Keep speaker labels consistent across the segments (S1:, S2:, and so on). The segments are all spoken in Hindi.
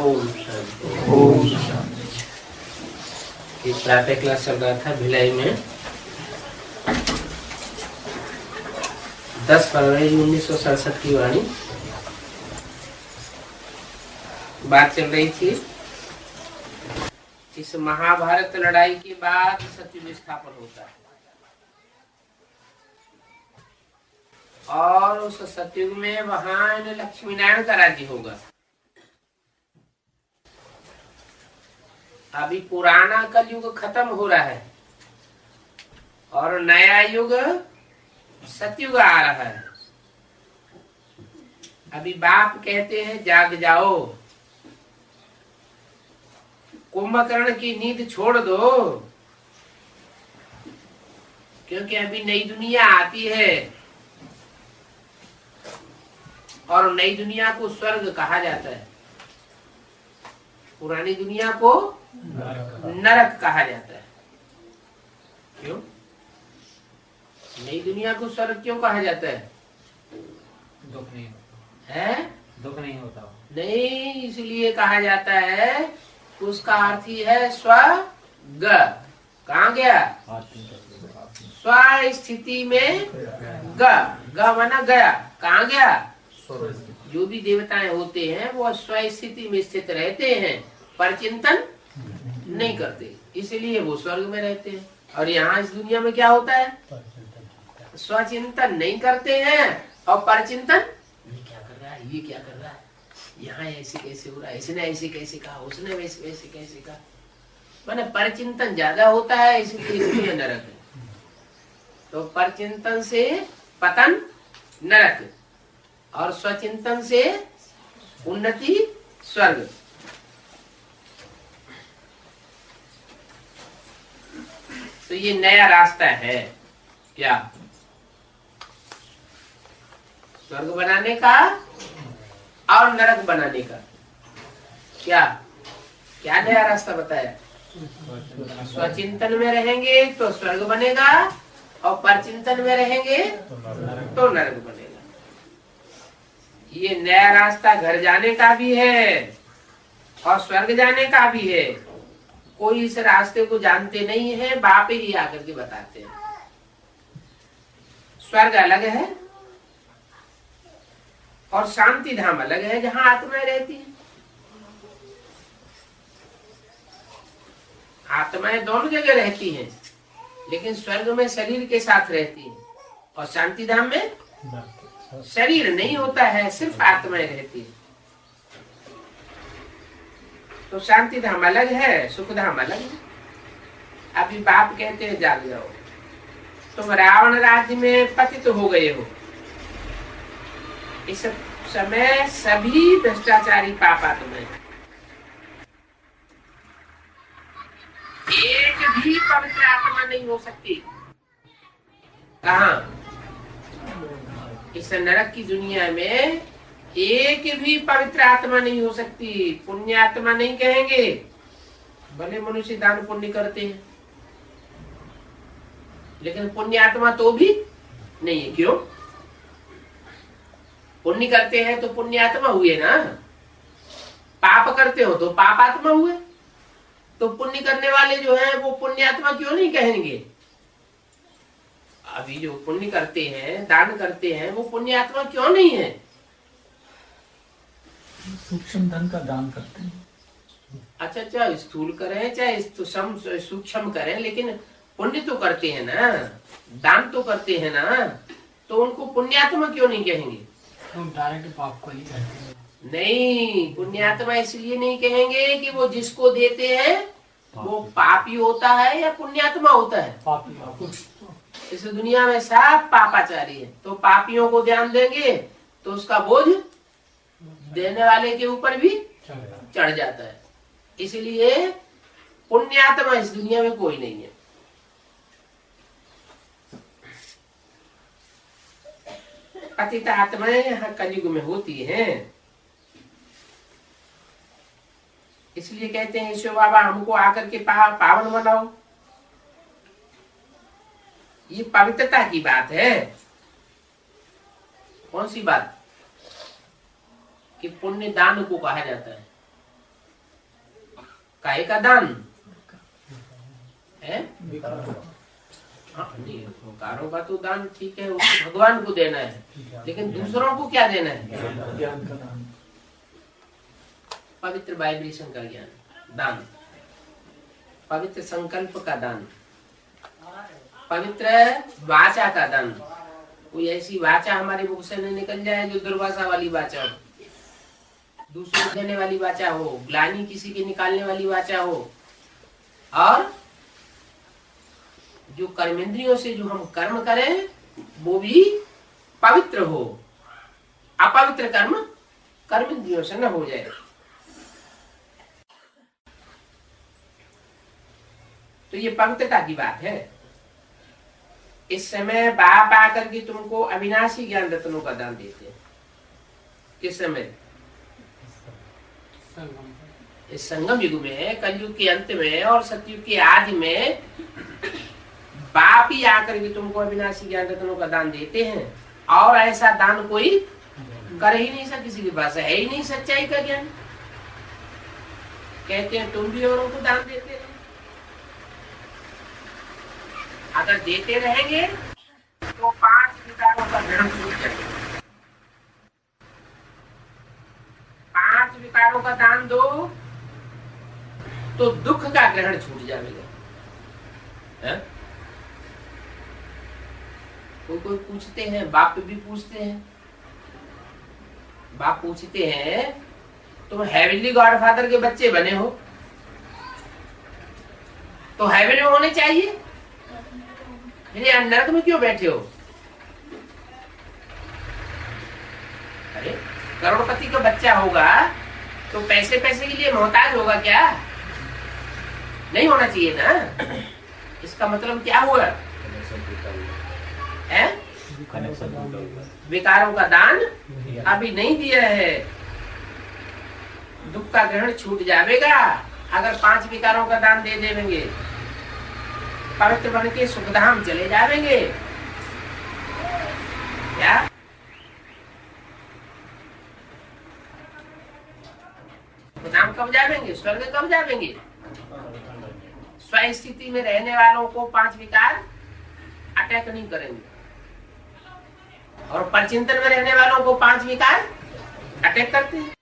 S1: ओम शांति।
S2: ओम
S1: ये प्रातः क्लास चल रहा था भिलाई में। 10 फरवरी 1967 की वाणी। बात चल रही थी इस महाभारत लड़ाई के बाद सतयुग स्थापन होता है और उस सतयुग में वहां लक्ष्मी नारायण का राज्य होगा। अभी पुराना कलयुग खत्म हो रहा है और नया युग सतयुग आ रहा है। अभी बाप कहते हैं जाग जाओ, कुंभकर्ण की नींद छोड़ दो, क्योंकि अभी नई दुनिया आती है और नई दुनिया को स्वर्ग कहा जाता है, पुरानी दुनिया को नरक कहा जाता है। क्यों? नई दुनिया को स्वर्ग क्यों कहा जाता है?
S2: दुख नहीं
S1: है?
S2: दुख नहीं होता
S1: नहीं, इसलिए कहा जाता है, उसका अर्थ ही है स्वर्ग। कहाँ गया? स्व स्थिति में ग माना गया। कहाँ गया? जो भी देवताएं होते हैं वो स्व स्थिति में स्थित रहते हैं, पर चिंतन नहीं करते, इसलिए वो स्वर्ग में रहते हैं। और यहाँ इस दुनिया में क्या होता है? स्वचिंतन नहीं करते हैं और परचिंतन, ये क्या कर रहा है, ये क्या कर रहा है, यहाँ ऐसे कैसे हो रहा है, इसने ऐसे कैसे कहा, उसने वैसे वैसे कैसे कहा। माने परचिंतन ज्यादा होता है, इसलिए इसलिए नरक है। तो परचिंतन से पतन नरक और स्वचिंतन से उन्नति स्वर्ग। तो ये नया रास्ता है क्या? स्वर्ग बनाने का और नरक बनाने का। क्या क्या नया रास्ता बताया? स्वचिंतन में रहेंगे तो स्वर्ग बनेगा और परचिंतन में रहेंगे तो नरक बनेगा। ये नया रास्ता घर जाने का भी है और स्वर्ग जाने का भी है। कोई इस रास्ते को जानते नहीं है, बाप ही आकर के बताते हैं। स्वर्ग अलग है और शांति धाम अलग है, जहां आत्माएं रहती हैं। आत्माएं दोनों जगह रहती हैं, लेकिन स्वर्ग में शरीर के साथ रहती हैं और शांति धाम में शरीर नहीं होता है, सिर्फ आत्माएं रहती है। तो शांति धाम अलग है, सुख धाम अलग है। अभी बाप कहते हैं जाग जाओ, तुम रावण राज्य में पतित हो गए हो। इस समय सभी भ्रष्टाचारी पापात्मा हैं। एक भी पवित्र आत्मा नहीं हो सकती। कहाँ? इस नरक की दुनिया में एक भी पवित्र आत्मा नहीं हो सकती। पुण्य आत्मा नहीं कहेंगे, भले मनुष्य दान पुण्य करते हैं, लेकिन पुण्य आत्मा तो भी नहीं है। क्यों? पुण्य करते हैं तो पुण्य आत्मा हुए ना, पाप करते हो तो पाप आत्मा हुए। तो पुण्य करने वाले जो हैं वो पुण्य आत्मा क्यों नहीं कहेंगे? अभी जो पुण्य करते हैं, दान करते हैं, वो पुण्य आत्मा क्यों नहीं है?
S2: सूक्ष्म धन का दान करते हैं।
S1: अच्छा, स्थूल करें चाहे सूक्ष्म करें, लेकिन पुण्य तो करते हैं ना, दान तो करते हैं ना, तो उनको पुण्यात्मा क्यों नहीं कहेंगे?
S2: तो डायरेक्ट पाप को ही कहते हैं।
S1: नहीं, पुण्यात्मा इसलिए नहीं कहेंगे कि वो जिसको देते हैं वो पापी होता है या पुण्यात्मा होता है।
S2: पापी।
S1: इस दुनिया में सब पापाचारी है, तो पापियों को ध्यान देंगे तो उसका बोझ देने वाले के ऊपर भी चढ़ जाता है। इसलिए पुण्यात्मा इस दुनिया में कोई नहीं है। पतित आत्माएं यहाँ कलयुग में होती हैं। इसलिए कहते हैं ईश्वर बाबा हमको आकर के पावन बनाओ। ये पवित्रता की बात है। कौन सी बात? कि पुण्य दान को कहा जाता है। काहे का दान है? हाँ, नहीं, विकारों का तो दान ठीक है, उसको भगवान को देना है, लेकिन दूसरों को क्या देना है?
S2: ज्ञान का दान।
S1: पवित्र वाइब्रेशन का ज्ञान दान, पवित्र संकल्प का दान, पवित्र वाचा का दान। कोई ऐसी वाचा हमारे मुख से नहीं निकल जाए जो दुर्वासा वाली वाचा हो, दूसरों को देने वाली वाचा हो, ग्लानि किसी की निकालने वाली वाचा हो, और जो कर्मेंद्रियों से जो हम कर्म करें वो भी पवित्र हो। अपवित्र कर्म कर्मेंद्रियों से न हो जाए। तो ये पवित्रता की बात है। इस समय बाप आकर के तुमको अविनाशी ज्ञान रत्नों का दान देते हैं। किस समय? इस संगम युग में, कलयुग के अंत में और सतयुग के आदि में बाप ही आकर के तुमको अविनाशी ज्ञान रत्नों का दान देते हैं। और ऐसा दान कोई कर ही नहीं सकता, किसी के पास है ही नहीं सच्चाई का ज्ञान। कहते हैं तुम भी औरों को दान देते रहो। अगर देते रहेंगे तो 5 विकारों का ग्रहण छूट जाएगा। 5 विकारों का दान दो तो दुख का ग्रहण छूट जाएगा। कोई पूछते हैं, बाप भी पूछते हैं, बाप पूछते हैं तुम हेवनली गॉडफादर के बच्चे बने हो तो हेवन में होने चाहिए, फिर नरक में क्यों बैठे हो? अरे करोड़पति का बच्चा होगा तो पैसे पैसे के लिए मोहताज होगा क्या? नहीं होना चाहिए ना। इसका मतलब क्या हुआ है? विकारों का दान अभी नहीं दिया है। दुख का ग्रहण छूट जाएगा अगर 5 विकारों का दान दे देंगे। पवित्र बन के सुखधाम चले जाएंगे। क्या सुखधाम कब जाएंगे? स्वर्ग कब जाएंगे? स्व स्थिति में रहने वालों को 5 विकार अटैक नहीं करेंगे, और परचिंतन में रहने वालों को 5 विकार अटैक करते हैं।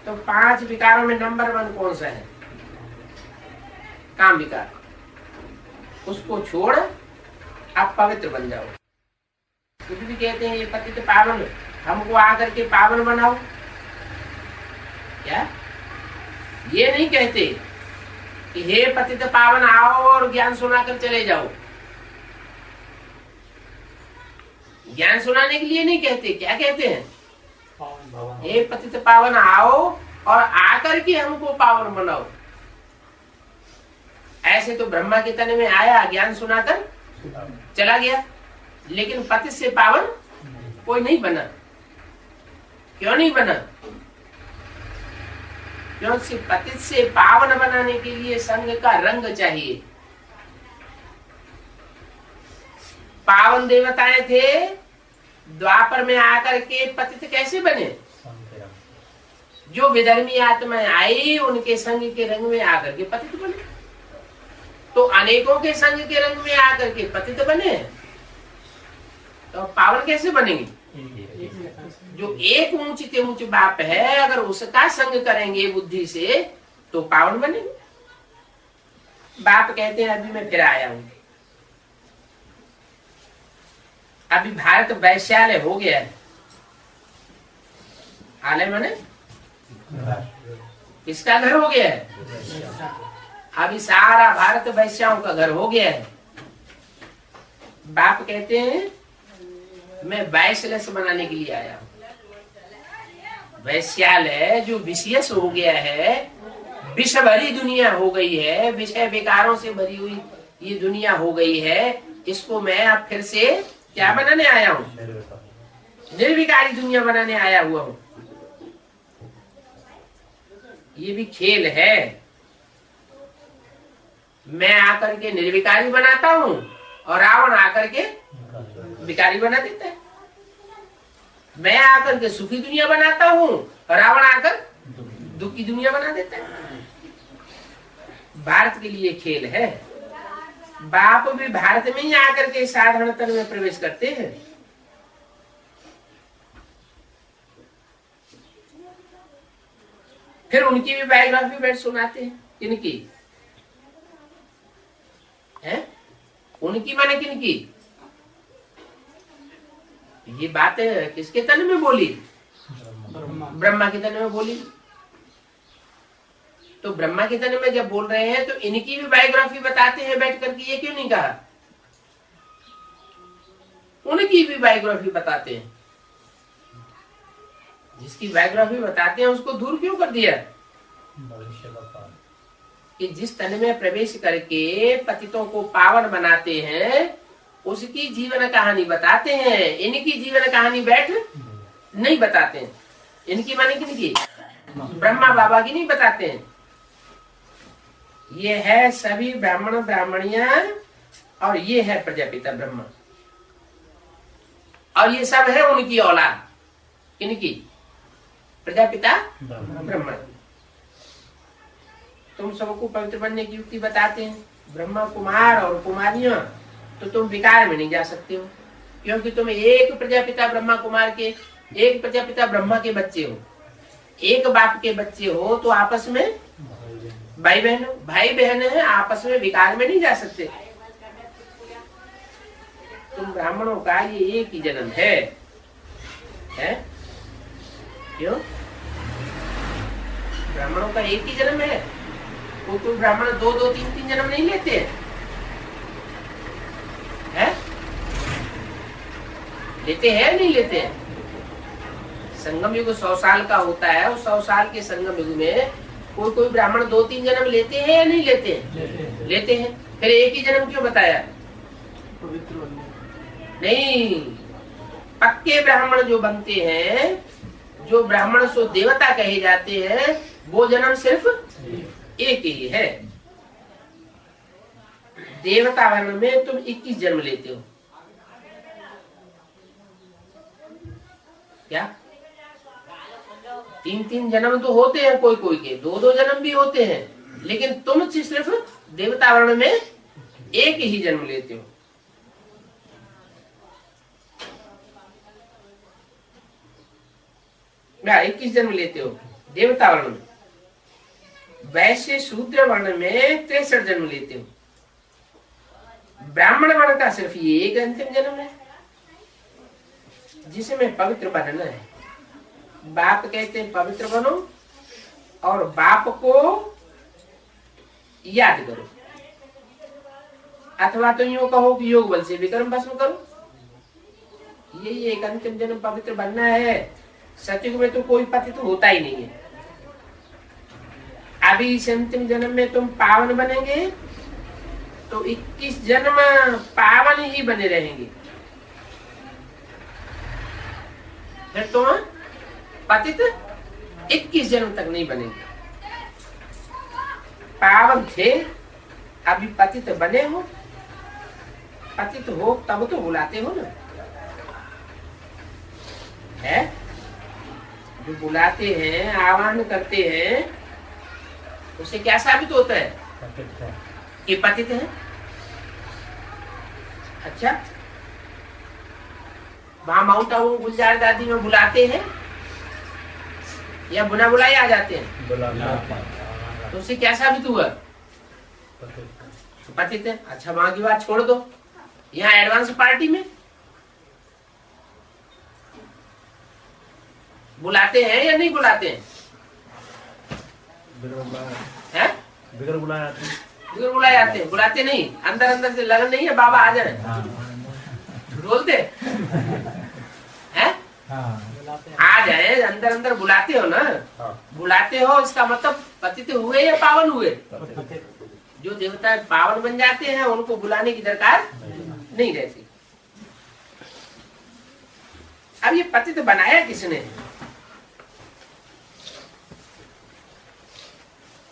S1: तो 5 विकारों में नंबर 1 कौन सा है? काम विकार। उसको छोड़ आप पवित्र बन जाओ। कुछ भी कहते हैं ये पतित पावन, हमको आकर के पावन बनाओ। क्या ये नहीं कहते कि हे पतित पावन आओ और ज्ञान सुनाकर चले जाओ। ज्ञान सुनाने के लिए नहीं कहते। क्या कहते हैं? हे पतित पावन आओ और आकर के हमको पावन बनाओ। ऐसे तो ब्रह्मा के तन में आया, ज्ञान सुनाकर चला गया, लेकिन पतित से पावन कोई नहीं बना। क्यों नहीं बना? क्योंकि पतित से पावन बनाने के लिए संग का रंग चाहिए। पावन देवताएं थे, द्वापर में आकर के पतित कैसे बने? जो विधर्मी आत्माएं आई उनके संग के रंग में आकर के पतित बने। तो अनेकों के संग के रंग में आकर के पतित बने तो पावन कैसे बनेंगे? जो एक ऊंचे ऊंच बाप है, अगर उसका संग करेंगे बुद्धि से तो पावन बनेंगे। बाप कहते हैं अभी मैं फिर आया हूं। अभी भारत वैश्यालय हो गया है। आलय माने किसका घर हो गया है? अभी सारा भारत वैश्याओं का घर हो गया है। बाप कहते हैं मैं वैश्यलस बनाने के लिए आया हूं। वैश्यालय जो विशेष हो गया है, विष भरी दुनिया हो गई है, विषय विकारों से भरी हुई ये दुनिया हो गई है, इसको मैं अब फिर से क्या बनाने आया हूं? निर्विकारी दुनिया बनाने आया हुआ हूं। ये भी खेल है। मैं आकर के निर्विकारी बनाता हूं और रावण आकर के विकारी बना देता है। मैं आकर के सुखी दुनिया बनाता हूं और रावण आकर दुख की दुनिया बना देता है। भारत के लिए खेल है। बाप भी भारत में ही आकर के साधारण तन में प्रवेश करते हैं। फिर उनकी भी बायोग्राफी बैठ सुनाते हैं। किनकी है? उनकी माने किनकी? ये बात किसके तन में बोली? ब्रह्मा के तन में बोली। तो ब्रह्मा के तन में जब बोल रहे हैं तो इनकी भी बायोग्राफी बताते हैं बैठ करके। ये क्यों नहीं कहा? उनकी भी बायोग्राफी बताते हैं। जिसकी बायोग्राफी बताते हैं उसको दूर क्यों कर दिया? कि जिस तन में प्रवेश करके पतितों को पावन बनाते हैं उसकी जीवन कहानी बताते हैं। इनकी जीवन कहानी बैठ नहीं बताते हैं। इनकी माने किनकी? ब्रह्मा बाबा की नहीं बताते हैं। ये है सभी ब्राह्मण ब्राह्मणियां और ये है प्रजापिता ब्रह्मा और ये सब है उनकी औलाद। किनकी? प्रजापिता ब्रह्मा। तुम सबको पवित्र बनने की युक्ति बताते हैं। ब्रह्मा कुमार और कुमारियां तो तुम विकार में नहीं जा सकते हो, क्योंकि तुम एक प्रजापिता ब्रह्मा कुमार के, एक प्रजापिता ब्रह्मा के बच्चे हो, एक बाप के बच्चे हो। तो आपस में भाई बहन है, आपस में विकार में नहीं जा सकते। तुम ब्राह्मणों का ये एक ही जन्म है? क्यों? ब्राह्मणों का एक ही जन्म है। वो कोई ब्राह्मण दो दो तीन तीन जन्म नहीं लेते हैं? लेते हैं नहीं लेते हैं? संगम युग 100 साल का होता है। उस 100 साल के संगम युग में कोई ब्राह्मण 2-3 जन्म लेते हैं या नहीं लेते हैं? लेते हैं। फिर एक ही जन्म क्यों बताया? नहीं, पक्के ब्राह्मण जो बनते हैं, जो ब्राह्मण सो देवता कहे जाते हैं, वो जन्म सिर्फ एक ही है। देवता वर्ण में तुम 21 जन्म लेते हो। क्या 3-3 जन्म तो होते हैं, कोई के 2-2 जन्म भी होते हैं, लेकिन तुम सिर्फ देवता वर्ण में एक ही जन्म लेते हो। क्या 21 जन्म लेते हो देवता वर्ण में? वैश्य शूद्र वर्ण में 63 जन्म लेते हो। ब्राह्मण वर्ण का सिर्फ ये एक अंतिम जन्म है जिसमें पवित्र बनना है। बाप कहते हैं पवित्र बनो और बाप को याद करो, अथवा तो यूं कहो कि योग बल से विक्रम भस्म करो। यही एक अंतिम जन्म पवित्र बनना है। सतयुग में तो कोई पतित होता ही नहीं है। अभी इस अंतिम जन्म में तुम पावन बनेंगे तो 21 जन्म पावन ही बने रहेंगे। फिर तुम पतित 21 जन्म तक नहीं बनेंगे। पावन थे, अभी पतित बने हो। पतित हो तब तो बुलाते हो ना, है? जो बुलाते हैं, आह्वान करते हैं, उससे क्या साबित होता है? ये पतित है। अच्छा, वहां माउंट आबू गुलजार दादी में बुलाते हैं या बुना बुलाई आ जाते हैं? तो उससे क्या साबित हुआ? पतित है। अच्छा, वहां की बात छोड़ दो, यहाँ एडवांस पार्टी में बुलाते हैं या नहीं बुलाते हैं?
S3: बिगर बुलाए आते हैं।
S1: बिगर बुलाए आते हैं। बुलाते नहीं, अंदर अंदर से लगन नहीं है बाबा आ जाए, बोलते हैं आ जाए, अंदर अंदर बुलाते हो ना। बुलाते हो, इसका मतलब पतित हुए या पावन हुए? जो देवता पावन बन जाते हैं उनको बुलाने की दरकार नहीं रहती। अब ये पतित बनाया किसने?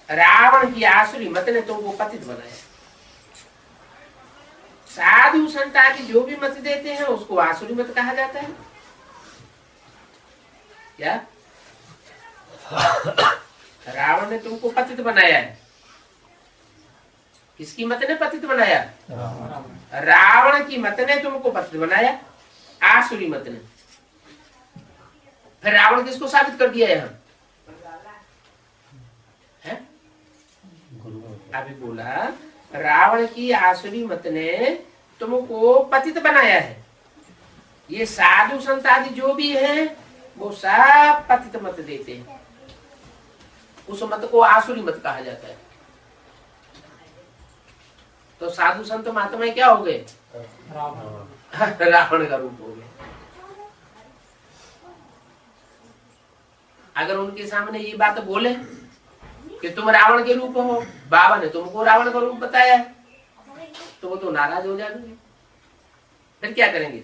S1: रावण की आसुरी मत ने तुमको पतित बनाया। साधु संत आदि जो भी मत देते हैं उसको आसुरी मत कहा जाता है। क्या रावण ने तुमको पतित बनाया है। किसकी मत ने पतित बनाया? रावण की मत ने तुमको पतित बनाया, आसुरी मत ने। फिर रावण किसको साबित कर दिया यहाँ? है? अभी बोला रावण की आसुरी मत ने तुमको पतित बनाया है। ये साधु संत आदि जो भी हैं वो सब पतित मत देते हैं। उस मत को आसुरी मत कहा जाता है। तो साधु संत महात्मा क्या हो गए? रावण का रूप हो गए। अगर उनके सामने ये बात बोले कि तुम रावण के रूप हो, बाबा ने तुमको रावण का रूप बताया है, तो वो तो नाराज हो जाएंगे। फिर क्या करेंगे?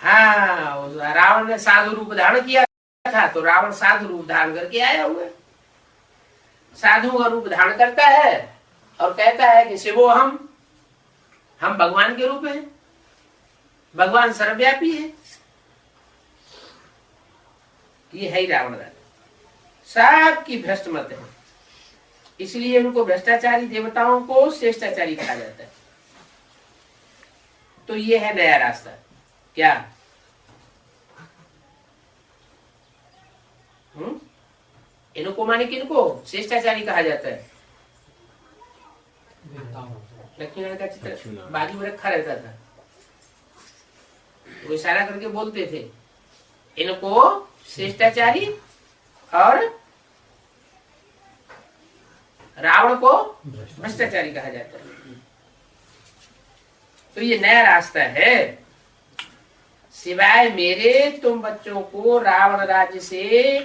S1: हाँ, रावण ने साधु रूप धारण किया था, तो रावण साधु रूप धारण करके आया हुआ है। साधु का रूप धारण करता है और कहता है कि शिवो हम भगवान के रूप हैं, भगवान सर्वव्यापी है। ये है ही रावण राजा। सबकी भ्रष्ट मत है, इसलिए उनको भ्रष्टाचारी देवताओं को श्रेष्ठाचारी कहा जाता है। तो ये है नया रास्ता। क्या? इनको माने किनको श्रेष्ठाचारी कहा जाता है? लक्ष्मीनारायण का चित्र बाजू में रखा रहता था, वो इशारा करके बोलते थे इनको श्रेष्ठाचारी और रावण को भ्रष्टाचारी कहा जाता है। तो ये नया रास्ता है। सिवाय मेरे तुम बच्चों को रावण राज्य से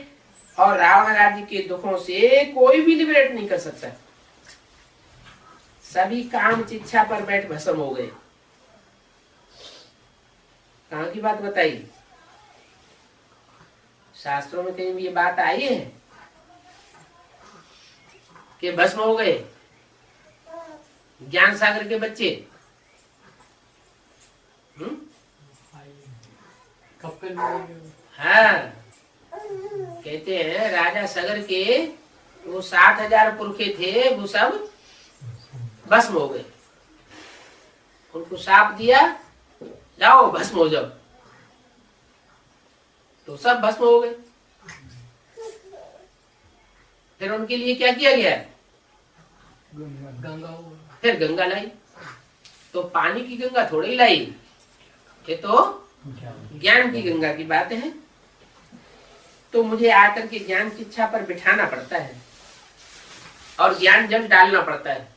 S1: और रावण राज्य के दुखों से कोई भी लिबरेट नहीं कर सकता। सभी काम चिच्छा पर बैठ भस्म हो गए। कहां की बात बताई? शास्त्रों में कहीं भी ये बात आई है कि भस्म हो गए ज्ञान सागर के बच्चे? हाँ, कहते हैं राजा सगर के वो 7,000 पुरखे थे, वो सब भस्म हो गए। उनको शाप दिया, जाओ भस्म हो जाओ, तो सब भस्म हो गए। फिर उनके लिए क्या किया गया? गंगा। फिर गंगा लाई। तो पानी की गंगा थोड़ी ही लाई, ये तो ज्ञान की गंगा की बात है। तो मुझे आकर के ज्ञान की इच्छा पर बिठाना पड़ता है और ज्ञान जल डालना पड़ता है।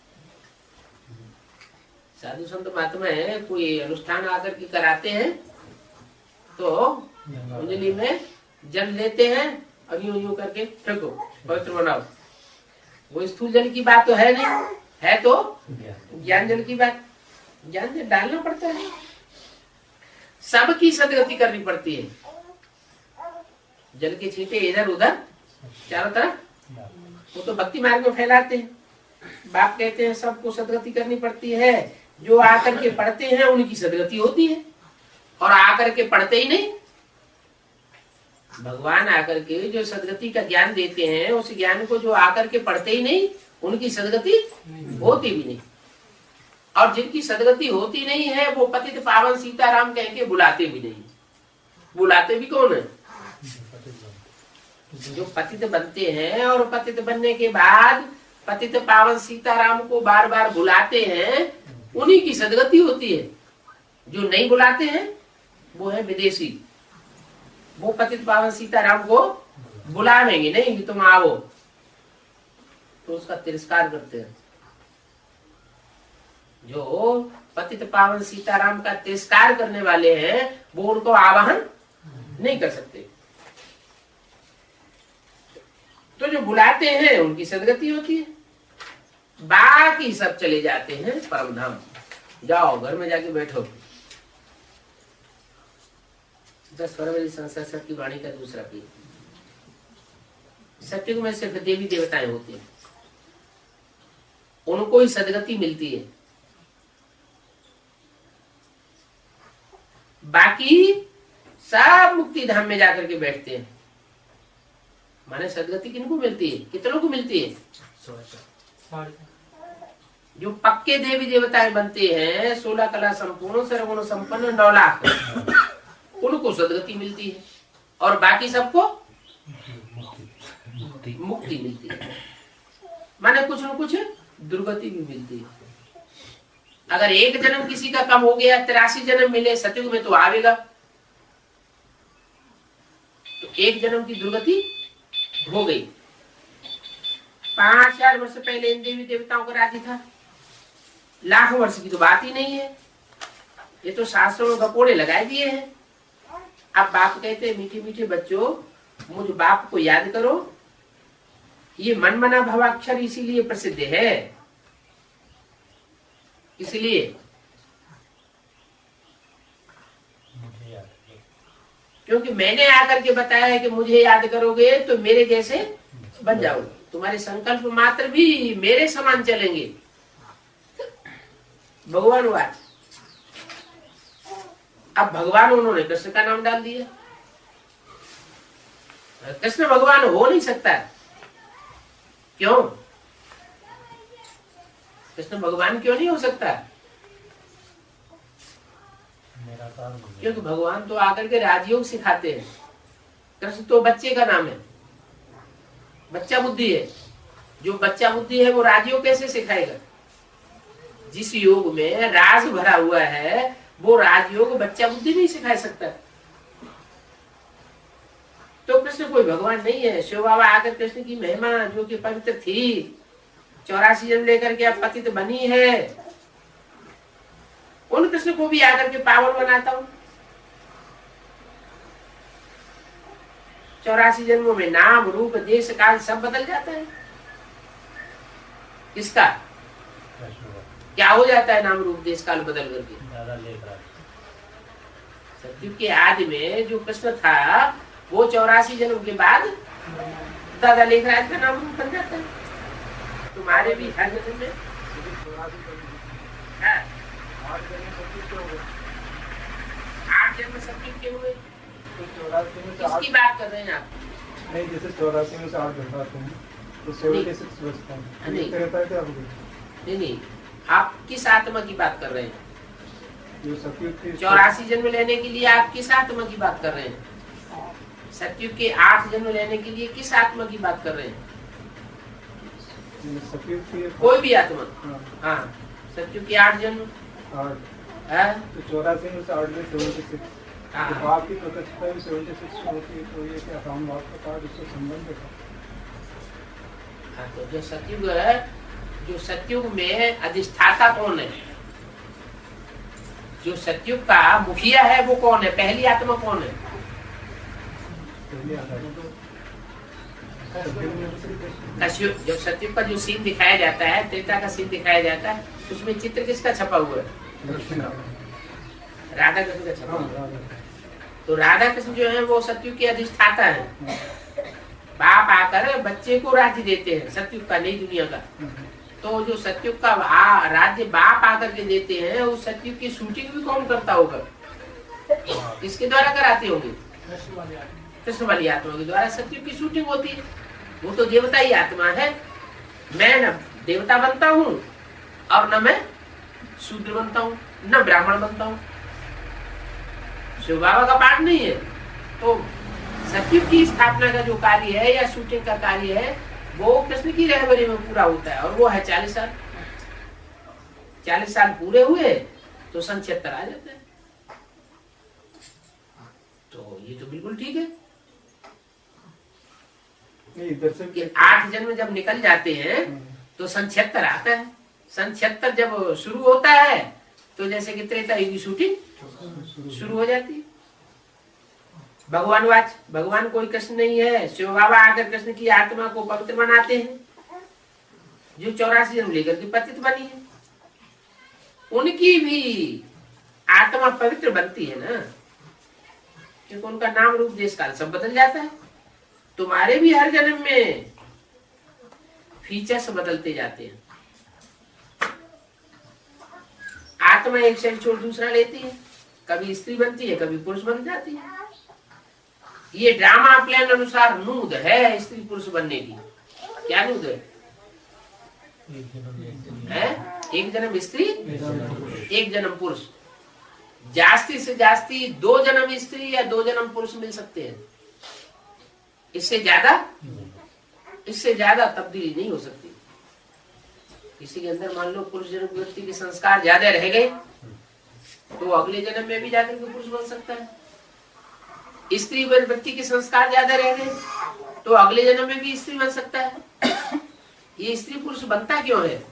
S1: साधु संत महात्मा है, कोई अनुष्ठान आकर के कराते हैं तो अंजलि में जल लेते हैं और यूं यूं करके फेंको, पवित्र बनाओ। वो स्थूल जल की बात तो है नहीं, है तो ज्ञान जल की बात। ज्ञान जल डालना पड़ता है, सबकी सदगति करनी पड़ती है। जल के छींटे इधर उधर चारों तरफ, वो तो भक्ति मार्ग में फैलाते हैं। बाप कहते हैं सबको सदगति करनी पड़ती है। जो आकर के पढ़ते हैं उनकी सदगति होती है, और आकर के पढ़ते ही नहीं। भगवान आकर के जो सदगति का ज्ञान देते हैं, उस ज्ञान को जो आकर के पढ़ते ही नहीं, उनकी सदगति होती भी नहीं। और जिनकी सदगति होती नहीं है वो पतित पावन सीताराम कह के बुलाते भी नहीं। बुलाते भी कौन है? जो पतित बनते हैं और पतित बनने के बाद पतित पावन सीताराम को बार बार बुलाते हैं, उन्हीं की सदगति होती है। जो नहीं बुलाते हैं वो है विदेशी। वो पतित पावन सीताराम को बुलावेंगे नहीं कि तुम आओ, तो उसका तिरस्कार करते हैं। जो पतित पावन सीताराम का तिरस्कार करने वाले हैं वो उनको आवाहन नहीं कर सकते। तो जो बुलाते हैं उनकी सदगति होती है, बाकी सब चले जाते हैं परम धाम। जाओ घर में जाके बैठो। 10 फरवरी संसार सत्य की वाणी का दूसरा पीर। सत्युग में सिर्फ देवी देवताएं होती हैं, उनको ही सदगति मिलती है। बाकी सब मुक्ति धाम में जाकर के बैठते हैं। माने सदगति किनको मिलती है, कितनों को मिलती है? जो पक्के देवी देवताएं बनते हैं, 16 कला संपूर्ण सर्वगुण संपन्न 9 लाख, उनको सदगति मिलती है और बाकी सबको मुक्ति मिलती है। माने कुछ न कुछ दुर्गति भी मिलती है। अगर एक जन्म किसी का कम हो गया, 83 जन्म मिले सतयुग में तो आवेगा, तो एक जन्म की दुर्गति हो गई। 5000 वर्ष पहले इन देवी देवताओं का राज्य था, लाख वर्ष की तो बात ही नहीं है। ये तो शास्त्रों में गपोड़े लगाए दिए हैं। अब बाप कहते हैं मीठे मीठे बच्चों, मुझ बाप को याद करो। ये मनमना भवाक्षर इसीलिए प्रसिद्ध है, इसलिए क्योंकि मैंने आकर के बताया है कि मुझे याद करोगे तो मेरे जैसे बन जाओगे, तुम्हारे संकल्प मात्र भी मेरे समान चलेंगे। भगवान वाच, अब भगवान उन्होंने कृष्ण का नाम डाल दिया। कृष्ण भगवान हो नहीं सकता, क्यों? कृष्ण भगवान क्यों नहीं हो सकता? क्योंकि भगवान तो आकर के राजयोग सिखाते हैं। कृष्ण तो बच्चे का नाम है, बच्चा बुद्धि है। जो बच्चा बुद्धि है वो राजयोग कैसे सिखाएगा? जिस योग में राज भरा हुआ है वो राजयोग बच्चा बुद्धि नहीं सिखा सकता। तो कृष्ण कोई भगवान नहीं है। शिव बाबा आकर कृष्ण की महिमा जो कि पवित्र थी, 84 जन्म लेकर के अब पतित बनी है, उन कृष्ण को भी आकर के पावन बनाता हूं। 84 जन्मों में नाम रूप देश काल सब बदल जाता है। किसका क्या हो जाता है? नाम रूप देश काल बदल करके। सतयुग के आदि में जो कृष्ण था वो 84 जन्म के बाद दादा लेखराज का नाम रूप बन जाता है। तुम्हारे भी हर जन्म में 8 जन्म सतयुग के हुए। किसकी बात कर रहे हैं आप?
S4: नहीं, जैसे 84 में से 8 घंटा तुम तो 76 बचता है।
S1: नहीं।
S4: रहता है क्या?
S1: नहीं, आप किस आत्मा की बात कर रहे हैं?
S4: जो सतयुग की
S1: 84 जन्म लेने के लिए आप किस आत्मा की बात कर रहे हैं? सतयुग के 8 जन्म लेने के लिए किस आत्मा की बात कर रहे हैं?
S4: सतयुग की
S1: कोई भी आत्मा।
S4: हाँ,
S1: हाँ, सतयुग के 8 जन्म।
S4: 8
S1: हाँ?
S4: तो 84 में से 8 में 76।
S1: हाँ।
S4: तो बाप की प्रत्यक्षता भी 76 होती है, तो ये क्या राम बाप का कार्ड इससे संबंध है?
S1: हाँ, तो जो सतयुग है, जो सतयुग में अधिष्ठाता कौन है? जो सतयुग का मुखिया है वो कौन है? पहली आत्मा कौन है?
S4: पहले आता है
S1: कश्यप। जब सतयुग का जो सीन दिखाया जाता है, त्रेता का सीन दिखाया जाता है, उसमें चित्र किसका छपा हुआ है? राधा कृष्ण का छपा हुआ है। तो राधा कृष्ण जो है वो सतयुग के अधिष्ठाता है। बाप आकर बच्चे को राज्य देते हैं, सतयुग का, नई दुनिया का। तो जो सतयुग का राज्य बाप आकर के देते हैं, उस सतयुग की शूटिंग भी कौन करता होगा? किसके द्वारा कराते होंगे? कृष्ण वाली आत्मा के द्वारा सतयुग की शूटिंग होती है। वो तो देवता ही आत्मा है। मैं न देवता बनता हूँ और न मैं शूद्र बनता हूँ, न ब्राह्मण बनता हूँ। शिव बाबा का पाठ नहीं है। तो सतयुग की स्थापना का जो कार्य है या शूटिंग का कार्य है वो कृष्ण की रहबरी में पूरा होता है, और वो है 40 साल। 40 साल पूरे हुए तो सन 76 आ जाता है। तो ये तो बिल्कुल ठीक है
S4: नहीं, इधर से
S1: कि 8 जन्म जब निकल जाते हैं तो सन 76 आता है। सन 76 जब शुरू होता है तो जैसे कि त्रेता युग की शूटिंग शुरू हो जाती है। भगवान वाच, भगवान कोई कृष्ण नहीं है। शिव बाबा आकर कृष्ण की आत्मा को पवित्र बनाते हैं, जो 84 जन्म लेकर के पतित बनी है। उनकी भी आत्मा पवित्र बनती है ना, क्योंकि उनका नाम रूप देश काल सब बदल जाता है। तुम्हारे भी हर जन्म में फीचर्स बदलते जाते हैं। आत्मा एक शरीर छोड़ दूसरा लेती है, कभी स्त्री बनती है, कभी पुरुष बन जाती है। ये ड्रामा प्लान अनुसार नूद है स्त्री पुरुष बनने की। क्या नूद है? एक जन्म स्त्री, एक जन्म पुरुष। जास्ती से जास्ती 2 जन्म स्त्री या 2 जन्म पुरुष मिल सकते हैं। इससे ज्यादा तब्दीली नहीं हो सकती। किसी के अंदर मान लो पुरुष जन्म व्यक्ति के संस्कार ज्यादा रह गए तो अगले जन्म में भी जाकर के पुरुष बन सकता है। स्त्री व्यक्ति के संस्कार ज्यादा रह गए तो अगले जन्म में भी स्त्री बन सकता है। ये स्त्री पुरुष बनता क्यों है?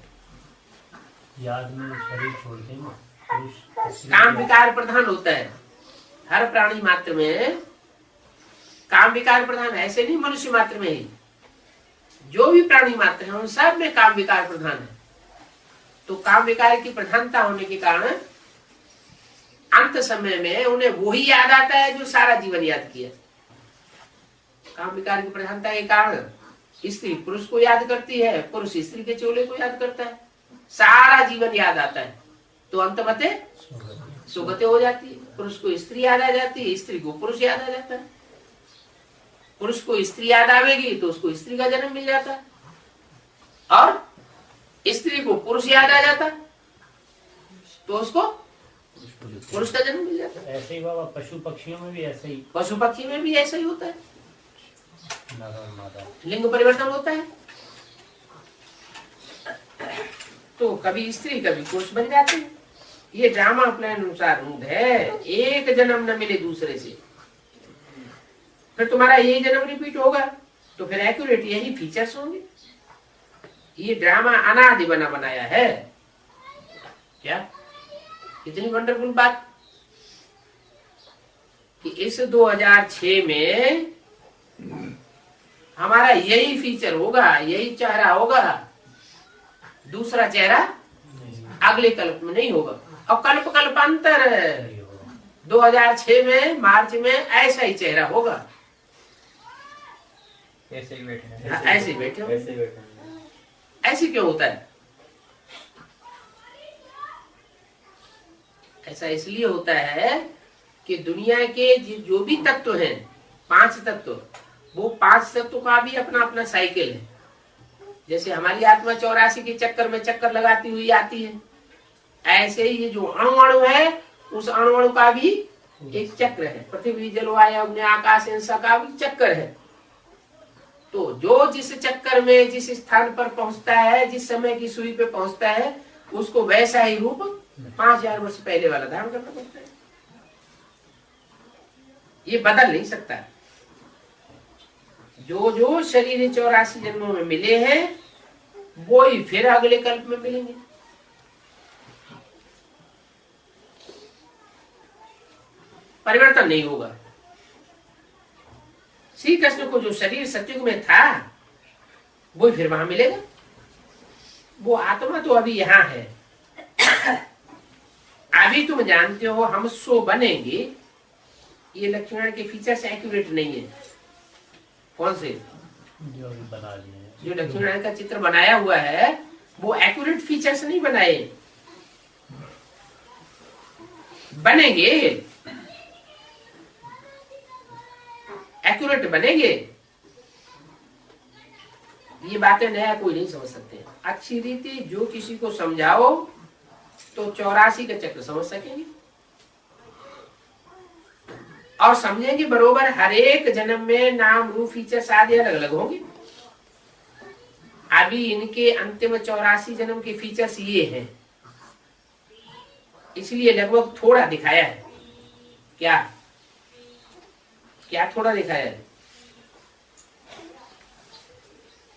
S3: याद में शरीर छोड़ते हैं पुरुष
S1: काम विकार प्रधान होता है। हर प्राणी मात्र में काम विकार प्रधान, ऐसे नहीं मनुष्य मात्र में ही, जो भी प्राणी मात्र है उन सब में काम विकार प्रधान है। तो काम विकार की प्रधानता होने के कारण अंत समय में उन्हें वही याद आता है जो सारा जीवन याद किया। काम विकार की प्रधानता के कारण स्त्री पुरुष को याद करती है, पुरुष स्त्री के चोले को याद करता है, सारा जीवन याद आता है। तो अंतमते सुगते हो जाती है। पुरुष को स्त्री याद आ जाती है, स्त्री को पुरुष याद आ जाता है। पुरुष को स्त्री याद आवेगी तो उसको स्त्री का जन्म मिल जाता है, और स्त्री को पुरुष याद आ जाता है तो उसको पुरुष का जन्म मिल जाता है।
S3: ऐसे ही बाबा पशु पक्षियों में भी ऐसे ही,
S1: पशु पक्षी में भी ऐसा ही होता है।
S3: नर और मादा
S1: लिंग परिवर्तन होता है तो कभी स्त्री कभी पुरुष बन जाते हैं। ये ड्रामा प्लान अनुसार रूढ़ है। एक जन्म न मिले दूसरे से, फिर तुम्हारा यही जन्म रिपीट होगा तो फिर एक्यूरेट यही फीचर्स होंगे। ये ड्रामा अनादि बना बनाया है। क्या कितनी वंडरफुल बात कि इस 2006 में हमारा यही फीचर होगा, यही चेहरा होगा, दूसरा चेहरा अगले कल्प में नहीं होगा। और कल्प कल्पांतर 2006 में मार्च में ऐसा ही चेहरा होगा।
S2: ऐसे ही बैठे हैं।
S1: ऐसे ही बैठे हो। ऐसे क्यों होता है? ऐसा इसलिए होता है कि दुनिया के जो भी तत्व हैं, 5 तत्व, वो 5 तत्व का भी अपना अपना साइकिल है। जैसे हमारी आत्मा 84 के चक्कर में चक्कर लगाती हुई आती है, ऐसे ही ये जो अणु है उस अणु का भी एक चक्र है। पृथ्वी जल वायु अग्नि आकाश इनसा का भी चक्कर है। तो जो जिस चक्कर में जिस स्थान पर पहुंचता है, जिस समय की सुई पे पहुंचता है, उसको वैसा ही रूप 5000 वर्ष पहले वाला धारण करना पड़ता है। ये बदल नहीं सकता। जो जो शरीर 84 जन्मों में मिले हैं वो ही फिर अगले कल्प में मिलेंगे। परिवर्तन नहीं होगा। श्री कृष्ण को जो शरीर सतयुग में था वो फिर वहां मिलेगा। वो आत्मा तो अभी यहाँ है। अभी तुम जानते हो हम सो बनेंगे, ये लक्ष्मण के फीचर्स एक्यूरेट नहीं है। कौन से?
S3: जो अभी बना लिए हैं।
S1: जो लक्ष्मण का चित्र बनाया हुआ है वो एक्यूरेट फीचर्स नहीं बनाए। बनेंगे, एक्यूरेट बनेंगे। ये बातें नया कोई नहीं समझ सकते। अच्छी रीति जो किसी को समझाओ तो 84 का चक्र समझ सकेंगे और समझेंगे बरोबर। हर एक जन्म में नाम रूप फीचर्स आदि अलग अलग होंगे। अभी इनके अंतिम 84 जन्म के फीचर्स ये हैं, इसलिए लगभग थोड़ा दिखाया है। क्या क्या थोड़ा दिखाया है?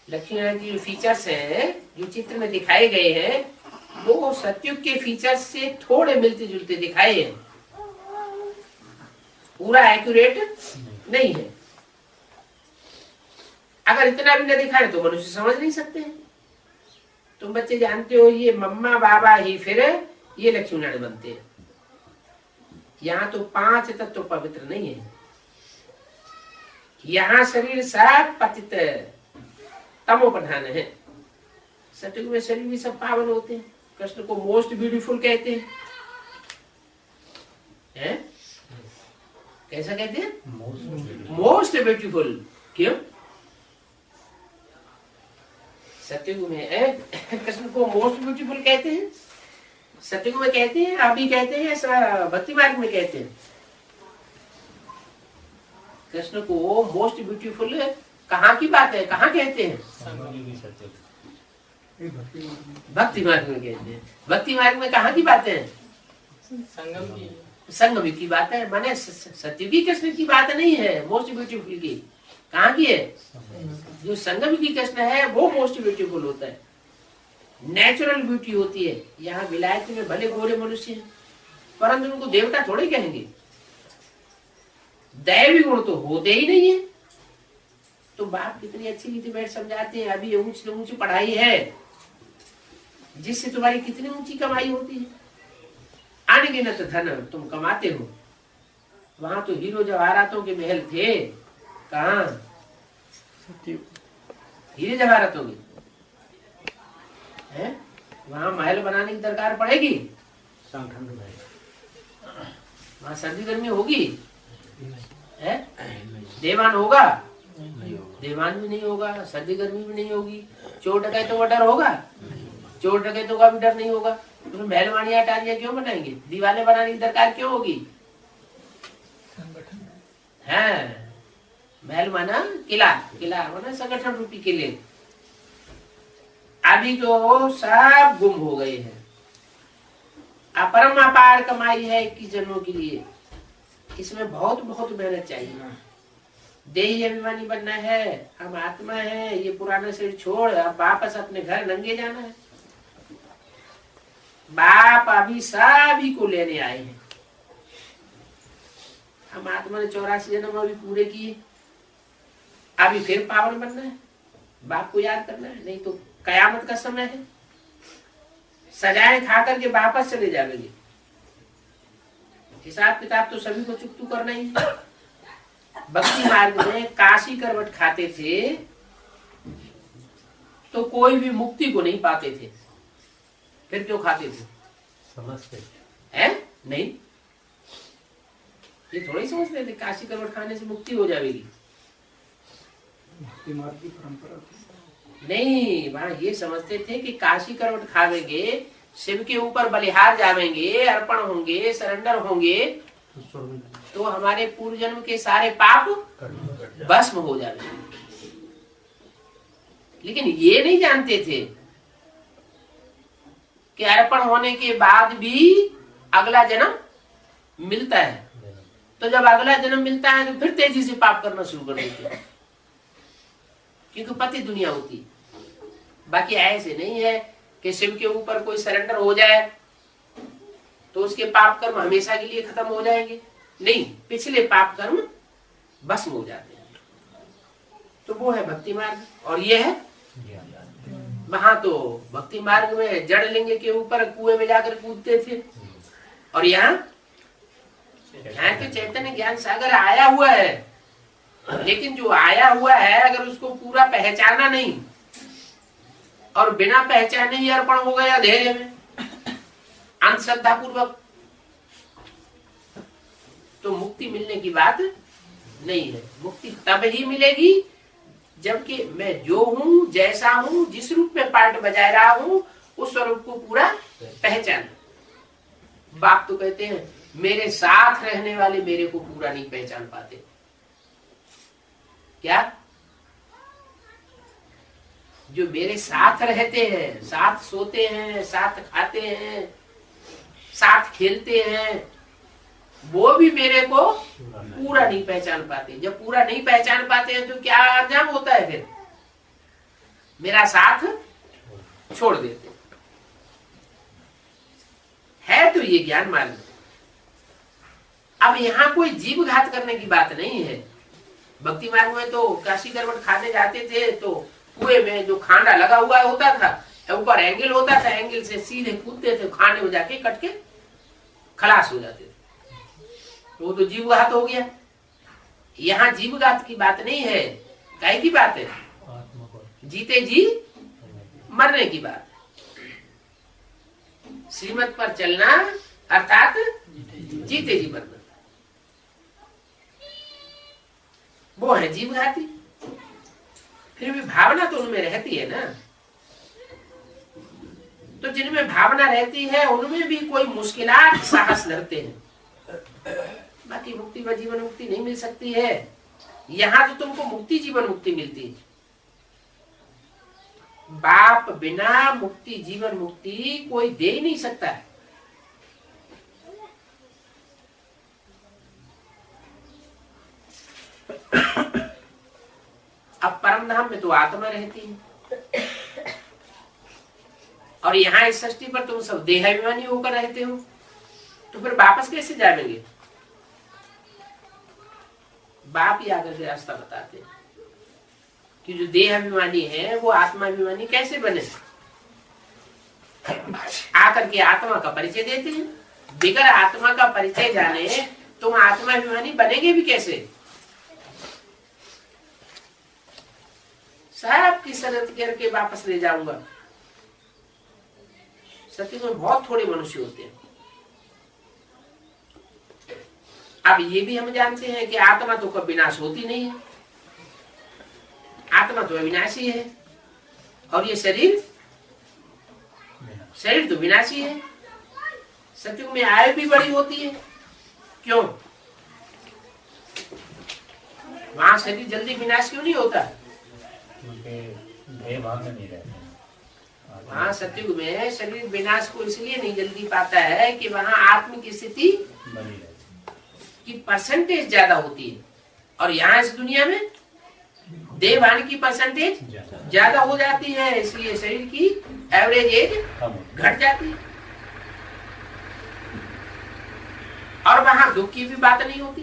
S1: लक्ष्मी नारायण की जो फीचर्स हैं, जो चित्र में दिखाए गए हैं, वो सतयुग के फीचर्स से थोड़े मिलते जुलते दिखाए हैं। पूरा एक्यूरेट नहीं है। अगर इतना भी न दिखाए तो मनुष्य समझ नहीं सकते हैं। तुम बच्चे जानते हो ये मम्मा बाबा ही फिर ये लक्ष्मी नारायण बनते हैं। यहाँ तो 5 तत्व पवित्र नहीं है। यहाँ शरीर सब पतित तमो प्रधान है। सतयुग में शरीर भी सब पावन होते हैं। कृष्ण को मोस्ट ब्यूटीफुल कहते हैं। ऐसा कहते हैं,
S3: मोस्ट
S1: मोस्ट ब्यूटीफुल। क्यों? सत्युग में कृष्ण को मोस्ट ब्यूटीफुल कहते हैं, सत्युग में कहते हैं, अभी कहते हैं, ऐसा भक्ति मार्ग में कहते हैं। कृष्ण को मोस्ट ब्यूटीफुल कहाँ की बात है, कहाँ कहते हैं?
S3: सत्य
S4: ये भक्ति मार्ग में।
S1: भक्ति मार्ग में कहते हैं। भक्ति मार्ग में कहाँ की बात है?
S2: संगम की
S1: संगम की बात है, माने सत्युगी कृष्ण की बात नहीं है मोस्ट ब्यूटीफुल की। कहाँ की है? जो संगम की कृष्ण है वो मोस्ट ब्यूटीफुल होता है, नेचुरल ब्यूटी होती है। यहाँ विलायत में भले गोरे मनुष्य हैं, परंतु उनको देवता थोड़े कहेंगे, दैवी गुण तो होते ही नहीं है। तो बाप कितनी अच्छी रीति बैठ समझाते हैं, अभी ऊंच से ऊंची पढ़ाई है जिससे तुम्हारी कितनी ऊंची कमाई होती है। अनगिनत धन तुम कमाते हो। वहां तो हीरो जवाहरातों के महल थे, कहाँ? हीरे जवाहरातों के हैं, वहां महल बनाने की दरकार पड़ेगी?
S3: ठंड में
S1: वहां सर्दी गर्मी होगी है? देवान होगा? देवान भी नहीं होगा, सर्दी गर्मी भी नहीं होगी। चोर डकैतों का डर होगा? चोर डकैतों का भी डर नहीं होगा। तो महलवानियां टालियां क्यों बनाएंगे? दीवारें बनाने की दरकार क्यों होगी? है महल माना किला, किला माना संगठन रूपी किले। अभी तो सब गुम हो गए हैं। अपरम अपार कमाई है 21 जन्मों के लिए, इसमें बहुत बहुत मेहनत चाहिए। देही अभिमानी बनना है, हम आत्मा है, ये पुराना शरीर छोड़ अब वापस अपने घर नंगे जाना है। बाप अभी सभी को लेने आए हैं। हम आत्मा ने 84 जन्म अभी पूरे किए, अभी फिर पावन बनना है, बाप को याद करना है, नहीं तो कयामत का समय है। सजाएं खा करके वापस चले जाएंगे। हिसाब किताब तो सभी को चुकतू करना ही है। भक्ति मार्ग में काशी करवट खाते थे तो कोई भी मुक्ति को नहीं पाते थे, फिर क्यों खाते थे?
S3: समझते
S1: है नहीं, ये थोड़ा ही समझते थे काशी करवट खाने से मुक्ति हो जाएगी।
S4: भक्ति मार्ग की परंपरा थी।
S1: नहीं, वहां ये समझते थे कि काशी करवट खावेंगे, शिव के ऊपर बलिहार जावेंगे, अर्पण होंगे, सरेंडर होंगे, तो हमारे पूर्व जन्म के सारे पाप भस्म हो जाएंगे। लेकिन ये नहीं जानते थे कि अर्पण होने के बाद भी अगला जन्म मिलता है। तो जब अगला जन्म मिलता है तो फिर तेजी से पाप करना शुरू कर देते हैं, क्योंकि पति दुनिया होती है। बाकी ऐसे नहीं है कि शिव के ऊपर कोई सरेंडर हो जाए तो उसके पाप कर्म हमेशा के लिए खत्म हो जाएंगे। नहीं, पिछले पाप कर्म भस्म हो जाते हैं। तो वो है भक्ति मार्ग, और ये है वहां तो भक्ति मार्ग में जड़ लिंग के ऊपर कुएं में जाकर कूदते थे, और यहाँ तो चैतन्य ज्ञान सागर आया हुआ है। लेकिन जो आया हुआ है अगर उसको पूरा पहचाना नहीं और बिना पहचाने ही अर्पण हो गया धैर्य में अंधश्रद्धा पूर्वक, तो मुक्ति मिलने की बात नहीं है। मुक्ति तब ही मिलेगी जबकि मैं जो हूं, जैसा हूं, जिस रूप में पार्ट बजा रहा हूं, उस स्वरूप को पूरा पहचान। बाप तो कहते हैं मेरे साथ रहने वाले मेरे को पूरा नहीं पहचान पाते। क्या? जो मेरे साथ रहते हैं, साथ सोते हैं, साथ खाते हैं, साथ खेलते हैं, वो भी मेरे को पूरा नहीं पहचान पाते। जब पूरा नहीं पहचान पाते हैं तो क्या अंजाम होता है? फिर मेरा साथ छोड़ देते है। तो ये ज्ञान मार्ग। अब यहाँ कोई जीव घात करने की बात नहीं है। भक्ति मार्ग में तो काशी करवट खाने जाते थे तो कुएं में जो खांडा लगा हुआ होता था, ऊपर एंगल होता था, एंगल से सीधे कूदते थे, खाने में जाके कट के खलास हो जाते थे। वो तो जीवघात हो गया। यहाँ जीवघात की बात नहीं है, काय की बात है? जीते जी मरने की बात। श्रीमत पर चलना अर्थात जीते जी मरना। वो है जीव घाती। फिर भी भावना तो उनमें रहती है ना। तो जिनमें भावना रहती है उनमें भी कोई मुश्किलात साहस धरते हैं। बाकी मुक्ति व जीवन मुक्ति नहीं मिल सकती है। यहाँ तो तुमको मुक्ति जीवन मुक्ति मिलती है। बाप बिना मुक्ति जीवन मुक्ति कोई दे ही नहीं सकता है। अब परम धाम में तो आत्मा रहती है और यहाँ इस सृष्टि पर तुम सब देहाभिमानी होकर रहते हो, तो फिर वापस कैसे जाएंगे? बाप ही आकर के रास्ता बताते हैं कि जो देहाभिमानी है वो आत्माभिमानी कैसे बने। आकर के आत्मा का परिचय देते हैं। बिगर आत्मा का परिचय जाने तुम आत्माभिमानी बनेंगे भी कैसे? सब की शरत करके वापस ले जाऊंगा। सत्य में बहुत थोड़े मनुष्य होते हैं। अब ये भी हम जानते हैं कि आत्मा तो कभी विनाश होती नहीं है। आत्मा तो अविनाशी है और ये शरीर तो विनाशी है। सत्युग में आयु भी बड़ी होती है। क्यों? वहां शरीर जल्दी विनाश क्यों नहीं होता?
S3: भाव में नहीं रहते।
S1: वहां सत्युग में शरीर विनाश को इसलिए नहीं जल्दी पाता है कि वहां आत्म की स्थिति की परसेंटेज ज्यादा होती है और यहाँ इस दुनिया में देवान की परसेंटेज ज्यादा हो जाती है, इसलिए शरीर की एवरेज एज घट जाती है। और वहां दुख की भी बात नहीं होती।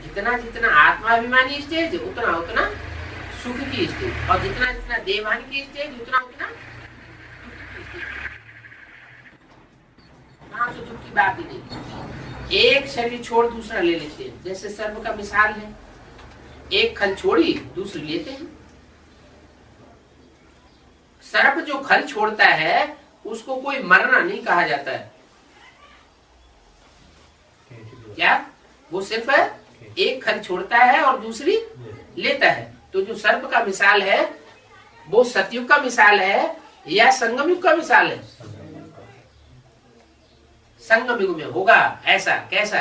S1: जितना जितना आत्माभिमानी स्टेज उतना उतना सुख की स्टेज, और जितना जितना देवान की स्टेज उतना उतना वहां तो दुख की बात ही नहीं। एक शरीर छोड़ दूसरा ले लेते हैं, जैसे सर्प का मिसाल है। एक खल छोड़ी दूसरी लेते हैं। सर्प जो खल छोड़ता है उसको कोई मरना नहीं कहा जाता है। क्या? वो सिर्फ एक खल छोड़ता है और दूसरी लेता है। तो जो सर्प का मिसाल है वो सतयुग का मिसाल है या संगम युग का मिसाल है? संगम युग में होगा ऐसा। कैसा?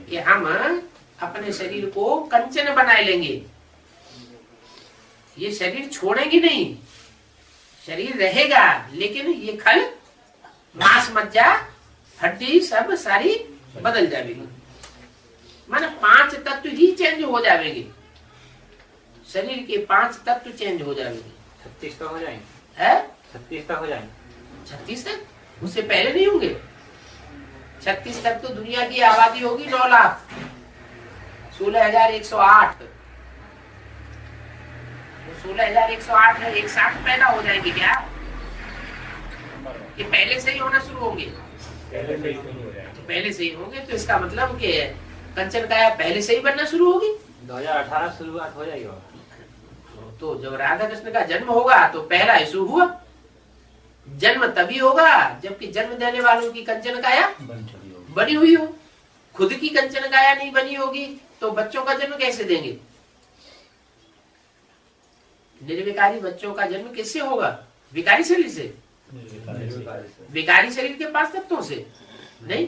S1: कि हम अपने शरीर को कंचन बनाए लेंगे। ये शरीर छोड़ेंगे नहीं, शरीर रहेगा, लेकिन ये खल मांस मज्जा हड्डी सब सारी बदल जाएगी। माने 5 तत्व ही चेंज हो जाएंगे। शरीर के 5 तत्व चेंज हो जाएंगे।
S2: 36 तक हो जाएंगे।
S1: है
S2: 36 तक हो जाएंगे।
S1: 36 तक? उससे पहले नहीं होंगे। 36 तक तो दुनिया की आबादी होगी 9 लाख 16,108। 16,108 है। एक साथ पैदा हो जाएंगे क्या? कि पहले से ही होना शुरू होंगे? पहले से ही होंगे। तो इसका मतलब कि कंचन काया पहले से ही बनना शुरू होगी।
S2: 2018 शुरुआत हो जाएगी।
S1: तो जब राधा कृष्ण का जन्म होगा तो पहला यीशु हुआ। जन्म तभी होगा जबकि जन्म देने वालों की कंचन काया बनी हुई हो। खुद की कंचन काया नहीं बनी होगी तो बच्चों का जन्म कैसे देंगे? निर्विकारी बच्चों का जन्म किससे होगा? विकारी शरीर से? विकारी शरीर के 5 तत्वों से नहीं।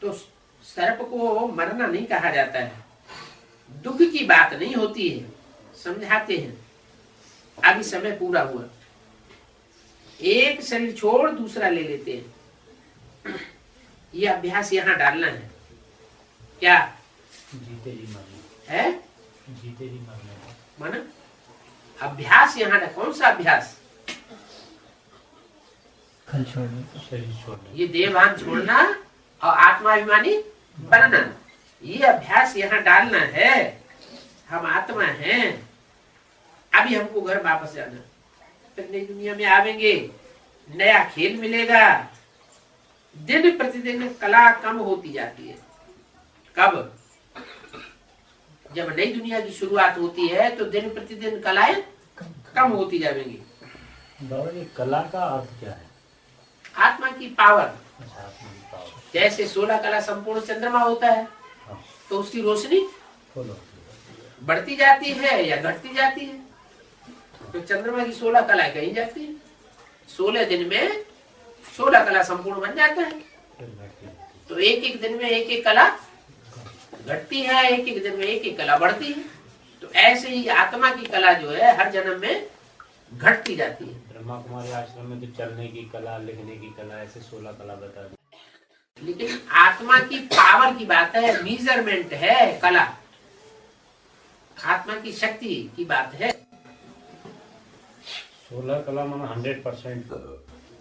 S1: तो सर्प को मरना नहीं कहा जाता है। दुख की बात नहीं होती है। समझाते हैं। अभी समय पूरा हुआ। एक शरीर छोड़ दूसरा ले लेते हैं। यह अभ्यास यहाँ डालना है। क्या?
S3: जीते जी मरना
S1: है?
S3: जीते जी मरना
S1: माना अभ्यास यहाँ कौन सा अभ्यास?
S3: शरीर छोड़ना,
S1: ये देहभान छोड़ना और आत्माभिमानी बनना, ये अभ्यास यहाँ डालना है। हम आत्मा हैं। अभी हमको घर वापस जाना, फिर नई दुनिया में आवेंगे, नया खेल मिलेगा। दिन प्रतिदिन कला कम होती जाती है। कब? जब नई दुनिया की शुरुआत होती है तो दिन प्रतिदिन कलाएं कम होती जाएंगी।
S3: बाबा ये कला का अर्थ क्या है?
S1: आत्मा की पावर।
S3: अच्छा, आत्मा की पावर।
S1: जैसे 16 कला संपूर्ण चंद्रमा होता है
S3: हाँ,
S1: तो उसकी रोशनी
S3: फुल होती है।
S1: बढ़ती जाती है या घटती जाती है। तो चंद्रमा की 16 कला कहीं जाती है, 16 दिन में 16 कला संपूर्ण बन जाता है।
S3: फिर घटती रहती
S1: तो एक एक दिन में एक एक कला घटती है, एक एक दिन में एक एक कला बढ़ती है। तो ऐसे ही आत्मा की कला जो है हर जन्म में घटती जाती है।
S3: है। ब्रह्मा कुमारी आश्रम में तो चलने की कला, लिखने की कला, ऐसे 16 कला बता दी।
S1: लेकिन आत्मा की पावर की बात है, मेजरमेंट है कला, आत्मा की शक्ति की बात है।
S3: 16 कला माना 100%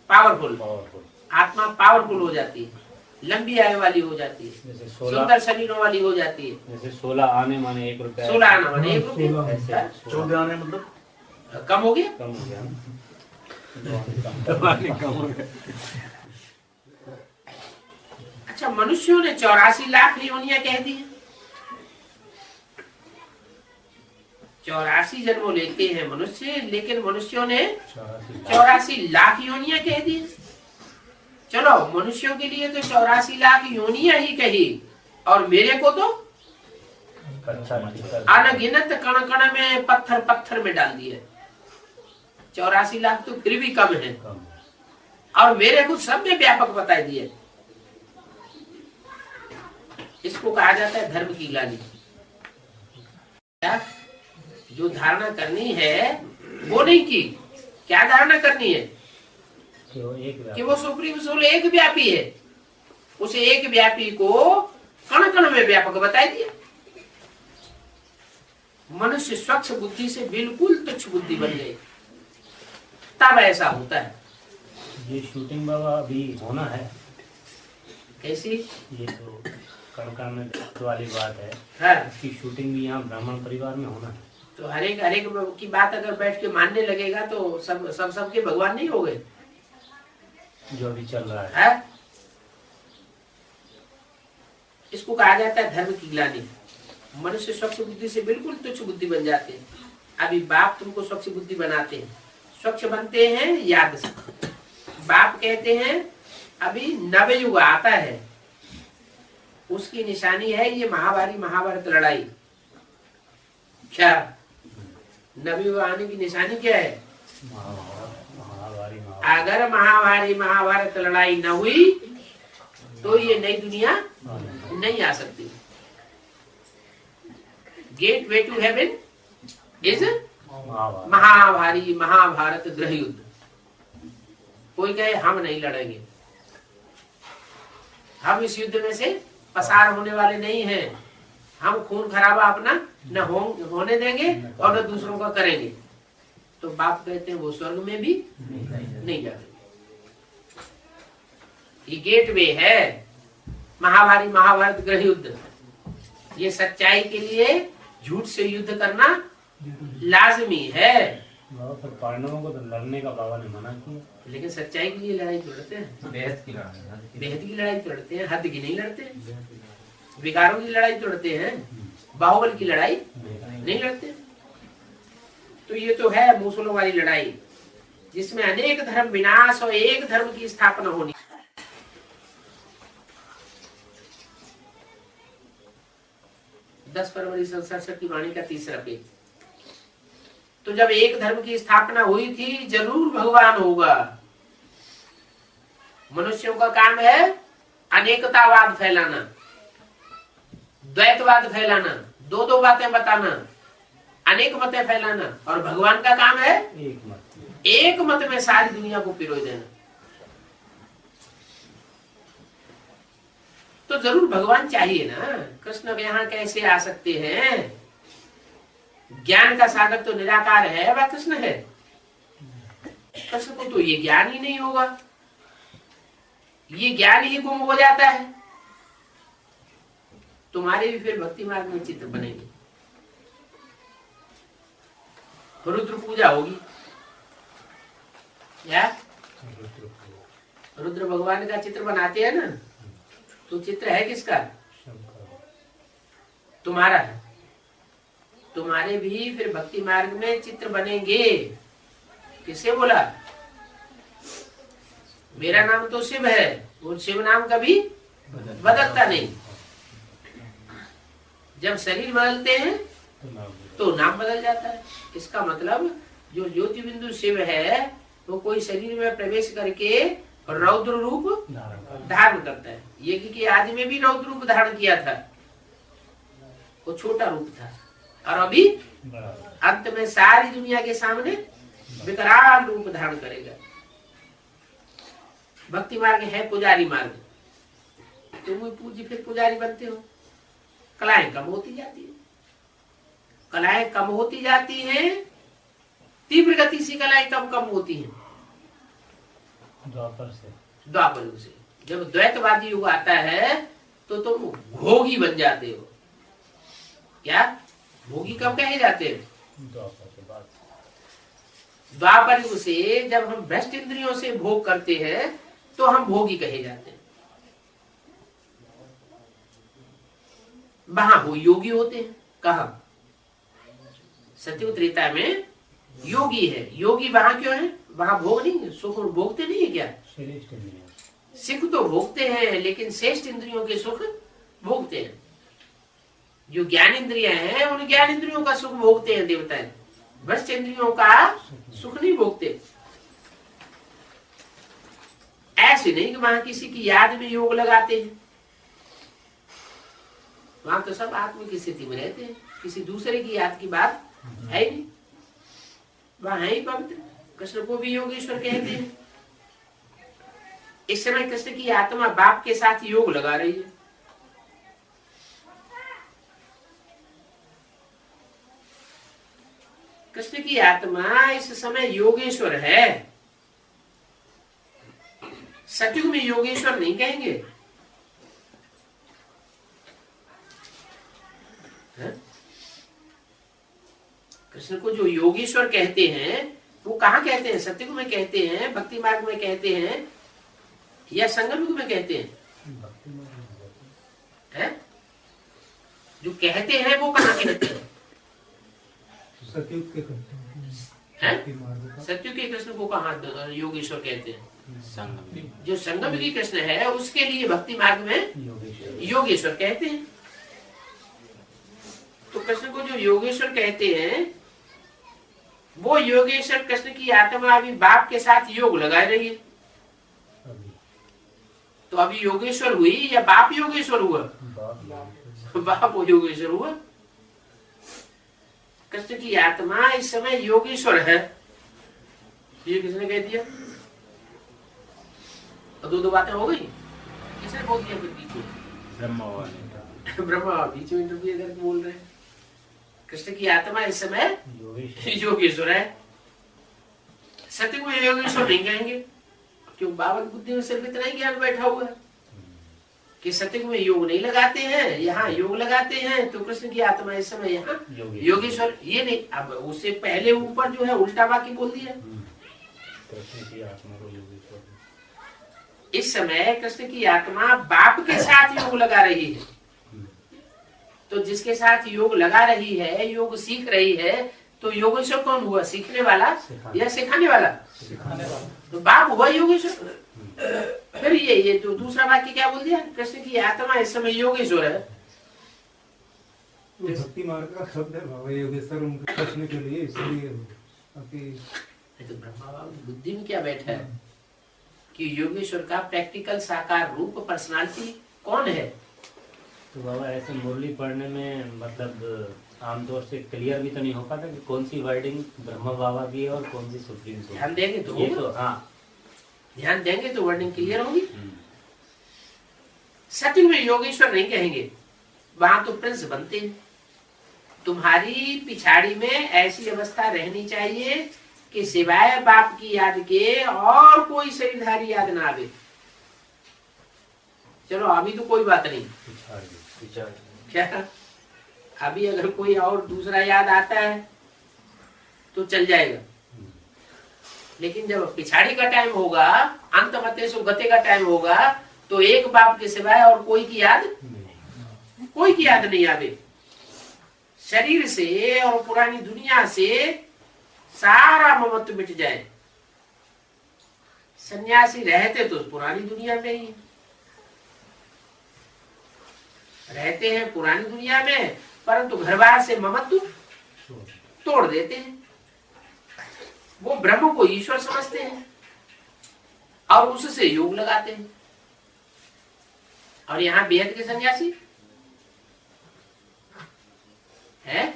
S1: पावरफुल,
S3: पावरफुल।
S1: आत्मा पावरफुल हो जाती है, लंबी आयु वाली हो जाती है,
S3: जैसे
S1: सुंदर शरीरों वाली हो जाती है।
S3: जैसे 16 आने माने 1 रुपया।
S1: 16 आना माने 1 रुपया,
S3: ऐसे
S1: हाँ?
S4: 14 आने मतलब
S1: कम हो गया।
S3: कम हो गया ना?
S4: कम हो गया।
S1: अच्छा, मनुष्यों ने 84 लाख योनियां कह दी है। 84 जन्मों लेते हैं मनुष्य, लेकिन मनुष्यों ने 84 लाख योनियां कह दी। चलो, मनुष्यों के लिए तो 84 लाख योनियां ही कही, और मेरे को तो अनगिनत कण कण में पत्थर पत्थर में डाल दिए। 84 लाख तो फिर भी कम है, और मेरे को सब में व्यापक बता दिए। इसको कहा जाता है धर्म की ग्लानि। जो धारणा करनी है वो नहीं की। क्या धारणा करनी है? कि वो सुप्रीम सोल एक व्यापी है। उसे एक व्यापी को कण कण में व्यापक बताई दिया। मनुष्य स्वच्छ बुद्धि से बिल्कुल तुच्छ बुद्धि बन गई, तब ऐसा होता है।
S3: ये शूटिंग बाबा अभी होना है।
S1: कैसी?
S3: ये तो कड़का में वाली बात है।
S1: हाँ।
S3: इसकी शूटिंग भी यहाँ ब्राह्मण परिवार में होना है।
S1: तो हर एक की बात अगर बैठ के मानने लगेगा तो सबके भगवान नहीं हो गए।
S3: जो अभी चल रहा है,
S1: है? इसको कहा जाता है धर्म की ग्लानि। मनुष्य स्वच्छ बुद्धि से बिल्कुल तुच्छ बुद्धि बन जाते हैं। अभी बाप तुमको स्वच्छ बुद्धि बनाते हैं। स्वच्छ बनते हैं याद से। बाप कहते हैं अभी नवयुग आता है, उसकी निशानी है ये महाभारत लड़ाई। क्या नवयुग आने की निशानी क्या है? अगर महाभारत लड़ाई न हुई तो ये नई दुनिया नहीं आ सकती। Gateway to heaven is Mahabharat गृह युद्ध। कोई कहे हम नहीं लड़ेंगे, हम इस युद्ध में से पसार होने वाले नहीं हैं, हम खून खराबा अपना न होने देंगे और न दूसरों का करेंगे, तो बाप कहते हैं वो स्वर्ग में भी नहीं जाते। ये गेटवे है महाभारत गृह युद्ध। ये सच्चाई के लिए झूठ से युद्ध करना लाजमी है।
S3: बाबा फिर पांडवों को तो लड़ने का बाबा ने मना किया,
S1: लेकिन सच्चाई के लिए लड़ाई तो लड़ते हैं। बेहद की लड़ाई तो लड़ते हैं, हद की नहीं लड़ते। विकारों की लड़ाई तो लड़ते हैं, बाहुबल की लड़ाई नहीं लड़ते। तो ये तो है मूसलों वाली लड़ाई, जिसमें अनेक धर्म विनाश और एक धर्म की स्थापना होनी। दस फरवरी संसद की वाणी का तीसरा पेज। तो जब एक धर्म की स्थापना हुई थी, जरूर भगवान होगा। मनुष्यों का काम है अनेकतावाद फैलाना, द्वैतवाद फैलाना, दो बातें बताना, अनेक मतें फैलाना, और भगवान का काम है एक मत में सारी दुनिया को पिरोय देना। तो जरूर भगवान चाहिए ना। कृष्ण यहाँ कैसे आ सकते हैं? ज्ञान का सागर तो निराकार है, वह कृष्ण है। कृष्ण को तो ये ज्ञान ही नहीं होगा, ये ज्ञान ही गुम हो जाता है। तुम्हारे भी फिर भक्ति मार्ग में चित्र बनेंगे, रुद्र पूजा होगी। या रुद्र भगवान का चित्र बनाते हैं ना, तो चित्र है किसका? तुम्हारा है। तुम्हारे भी फिर भक्ति मार्ग में चित्र बनेंगे। किससे बोला? मेरा नाम तो शिव है, वो शिव नाम कभी बदलता नहीं। जब शरीर बदलते हैं तो नाम बदल जाता है। इसका मतलब जो ज्योति बिंदु शिव है वो कोई शरीर में प्रवेश करके रौद्र रूप धारण करता है। यज्ञ के आदि में भी रौद्र रूप धारण किया था, वो छोटा रूप था, और अभी अंत में सारी दुनिया के सामने विकराल रूप धारण करेगा। भक्ति मार्ग है पुजारी मार्ग, तुम पूज्य फिर पुजारी बनते हो। कलाएं कम होती जाती है, कलाएं कम होती जाती हैं, तीव्र गति से कलाएं कम कम होती हैं। द्वापर युग से जब द्वैतवादी युग आता है तो तुम भोगी बन जाते हो। क्या भोगी कब कहे जाते हैं? द्वापर युग से जब हम भ्रष्ट इंद्रियों से भोग करते हैं तो हम भोगी कहे जाते हैं। वहां वो योगी होते हैं। कहा? सत्ययुग त्रेता में योगी है। योगी वहां क्यों है? वहां भोग नहीं, सुख भोगते नहीं है क्या? सुख तो भोगते हैं लेकिन श्रेष्ठ इंद्रियों के सुख भोगते हैं। जो ज्ञान इंद्रियां हैं उन ज्ञान इंद्रियों का सुख भोगते हैं देवताएं, भ्रष्ट इंद्रियों का सुख नहीं भोगते। ऐसे नहीं कि वहां किसी की याद में योग लगाते हैं, वहां तो सब आत्मा की स्थिति में रहते हैं, किसी दूसरे की याद की बात है नहीं। वहां है ही पवित्र। कृष्ण को भी योगेश्वर कहते हैं। इस समय कृष्ण की आत्मा बाप के साथ योग लगा रही है। कृष्ण की आत्मा इस समय योगेश्वर है। सतयुग में योगेश्वर नहीं कहेंगे। कृष्ण को जो योगेश्वर कहते हैं वो कहाँ कहते हैं? सतयुग में कहते हैं, भक्ति मार्ग में कहते हैं, या संगम युग में कहते हैं? जो कहते हैं वो कहाँ कहते हैं?
S4: सतयुग के
S1: सतयुग के कृष्ण को कहाँ योगेश्वर कहते हैं? जो संगम की कृष्ण है उसके लिए भक्ति मार्ग में योगेश्वर कहते हैं। तो कृष्ण को जो योगेश्वर कहते हैं वो योगेश्वर कृष्ण की आत्मा अभी बाप के साथ योग लगा रही है। तो अभी योगेश्वर हुई या बाप योगेश्वर हुआ? बाप योगेश्वर हुआ। कृष्ण की आत्मा इस समय योगेश्वर है। ये किसने कह दिया? तो दो बातें हो गई। किसने बोल दिया? फिर बीच में ब्रह्मा बीच में इंटरव्यू करके बोल रहे हैं। कृष्ण की आत्मा इस समय योगेश्वर है। सत्य को योगेश्वर नहीं कहेंगे क्यों? बाबा की बुद्धि में सिर्फ इतना ही ज्ञान बैठा हुआ है कि सत्य में योग नहीं लगाते हैं, यहाँ योग लगाते हैं। तो कृष्ण की आत्मा इस समय यहाँ योगेश्वर ये नहीं। अब उससे पहले ऊपर जो है उल्टा वाक्य बोल दिया। इस समय कृष्ण की आत्मा बाप के साथ योग लगा रही है। तो जिसके साथ योग लगा रही है, योग सीख रही है, तो योगेश्वर कौन हुआ? सीखने वाला या सिखाने वाला? तो बाप हुआ योगेश्वर। फिर ये जो दूसरा वाक्य क्या बोल दिया? कृष्ण की आत्मा इस समय योगेश्वर है।
S4: भक्ति मार्ग का शब्द है बाबा योगेश्वर उनके कृष्ण के लिए, इसलिए
S1: तो ब्रह्मा बाबा बुद्धि में क्या बैठा है कि योगेश्वर का प्रैक्टिकल साकार रूप पर्सनालिटी कौन है?
S3: तो बाबा ऐसे मुरली पढ़ने में मतलब आमतौर से क्लियर भी तो नहीं हो पाता कि कौन सी वर्डिंग ब्रह्मा बाबा की है और कौन सी सुप्रीम से।
S1: ध्यान देंगे तो
S3: ये तो हाँ,
S1: ध्यान देंगे तो वर्डिंग क्लियर होगी। सत्य में योगेश्वर नहीं कहेंगे, वहां तो प्रिंस बनते हैं। तुम्हारी पिछाड़ी में ऐसी अवस्था रहनी चाहिए कि सिवाय बाप की याद के और कोई शरीरधारी याद ना आवे। चलो अभी तो कोई बात नहीं, क्या अभी अगर कोई और दूसरा याद आता है तो चल जाएगा, लेकिन जब पिछाड़ी का टाइम होगा, अंत मते सो गते का टाइम होगा, तो एक बाप के सिवाय और कोई की याद नहीं आवे। शरीर से और पुरानी दुनिया से सारा ममत्व मिट जाए। सन्यासी रहते तो पुरानी दुनिया में ही रहते हैं, पुरानी दुनिया में, परंतु घर बार से ममत्व तोड़ देते हैं। वो ब्रह्म को ईश्वर समझते हैं और उससे योग लगाते हैं। और यहाँ बेहद के सन्यासी है,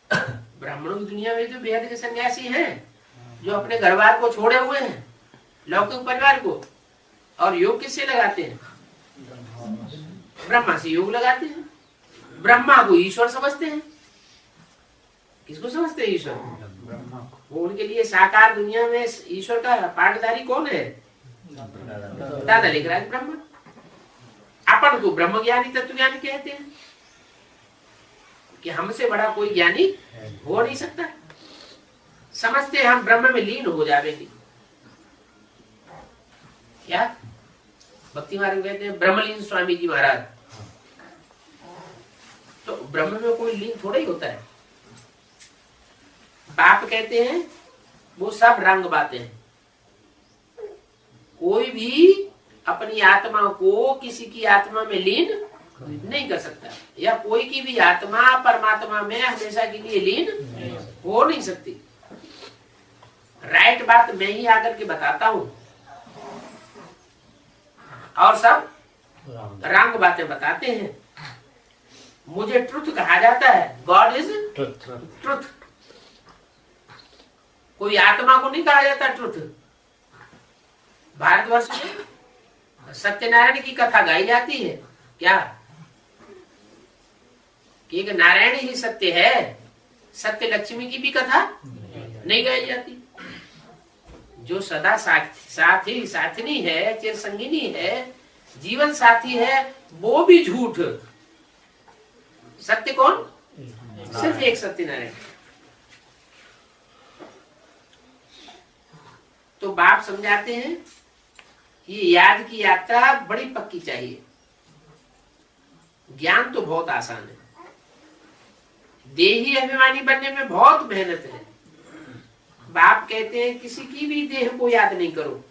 S1: ब्राह्मणों की दुनिया में तो बेहद के सन्यासी हैं जो अपने घर बार को छोड़े हुए हैं, लौकिक परिवार को, और योग किससे लगाते हैं? ब्रह्मा से योग लगाते हैं। ब्रह्मा को ईश्वर समझते हैं। किसको समझते हैं? ईश्वर। वो उनके लिए साकार दुनिया में ईश्वर का पाठधारी कौन है? दादा लेखराज ब्रह्मा। अपन को ब्रह्म ज्ञानी तत्व ज्ञानी कहते हैं कि हमसे बड़ा कोई ज्ञानी हो नहीं सकता। समझते हैं हम ब्रह्म में लीन हो जाएंगे। क्या भक्ति मार्ग कहते हैं ब्रह्मलीन स्वामी जी महाराज। तो ब्रह्म में कोई लीन थोड़ा ही होता है। बाप कहते हैं वो सब रंग बातें हैं। कोई भी अपनी आत्मा को किसी की आत्मा में लीन नहीं कर सकता, या कोई की भी आत्मा परमात्मा में हमेशा के लिए लीन हो नहीं सकती। राइट बात मैं ही आकर के बताता हूं और सब रंग बातें बताते हैं। मुझे ट्रुथ कहा जाता है। God is truth. कोई आत्मा को नहीं कहा जाता ट्रुथ। भारतवर्ष में सत्यनारायण की कथा गाई जाती है क्या? कि एक नारायण ही सत्य है, सत्य लक्ष्मी की भी कथा नहीं गाई जाती। जो सदा साथी साथनी है, चिर संगिनी है, जीवन साथी है, वो भी झूठ। सत्य कौन? सिर्फ एक सत्यनारायण। तो बाप समझाते हैं ये याद की यात्रा बड़ी पक्की चाहिए। ज्ञान तो बहुत आसान है, देही अभिमानी बनने में बहुत मेहनत है। बाप कहते हैं किसी की भी देह को याद नहीं करो।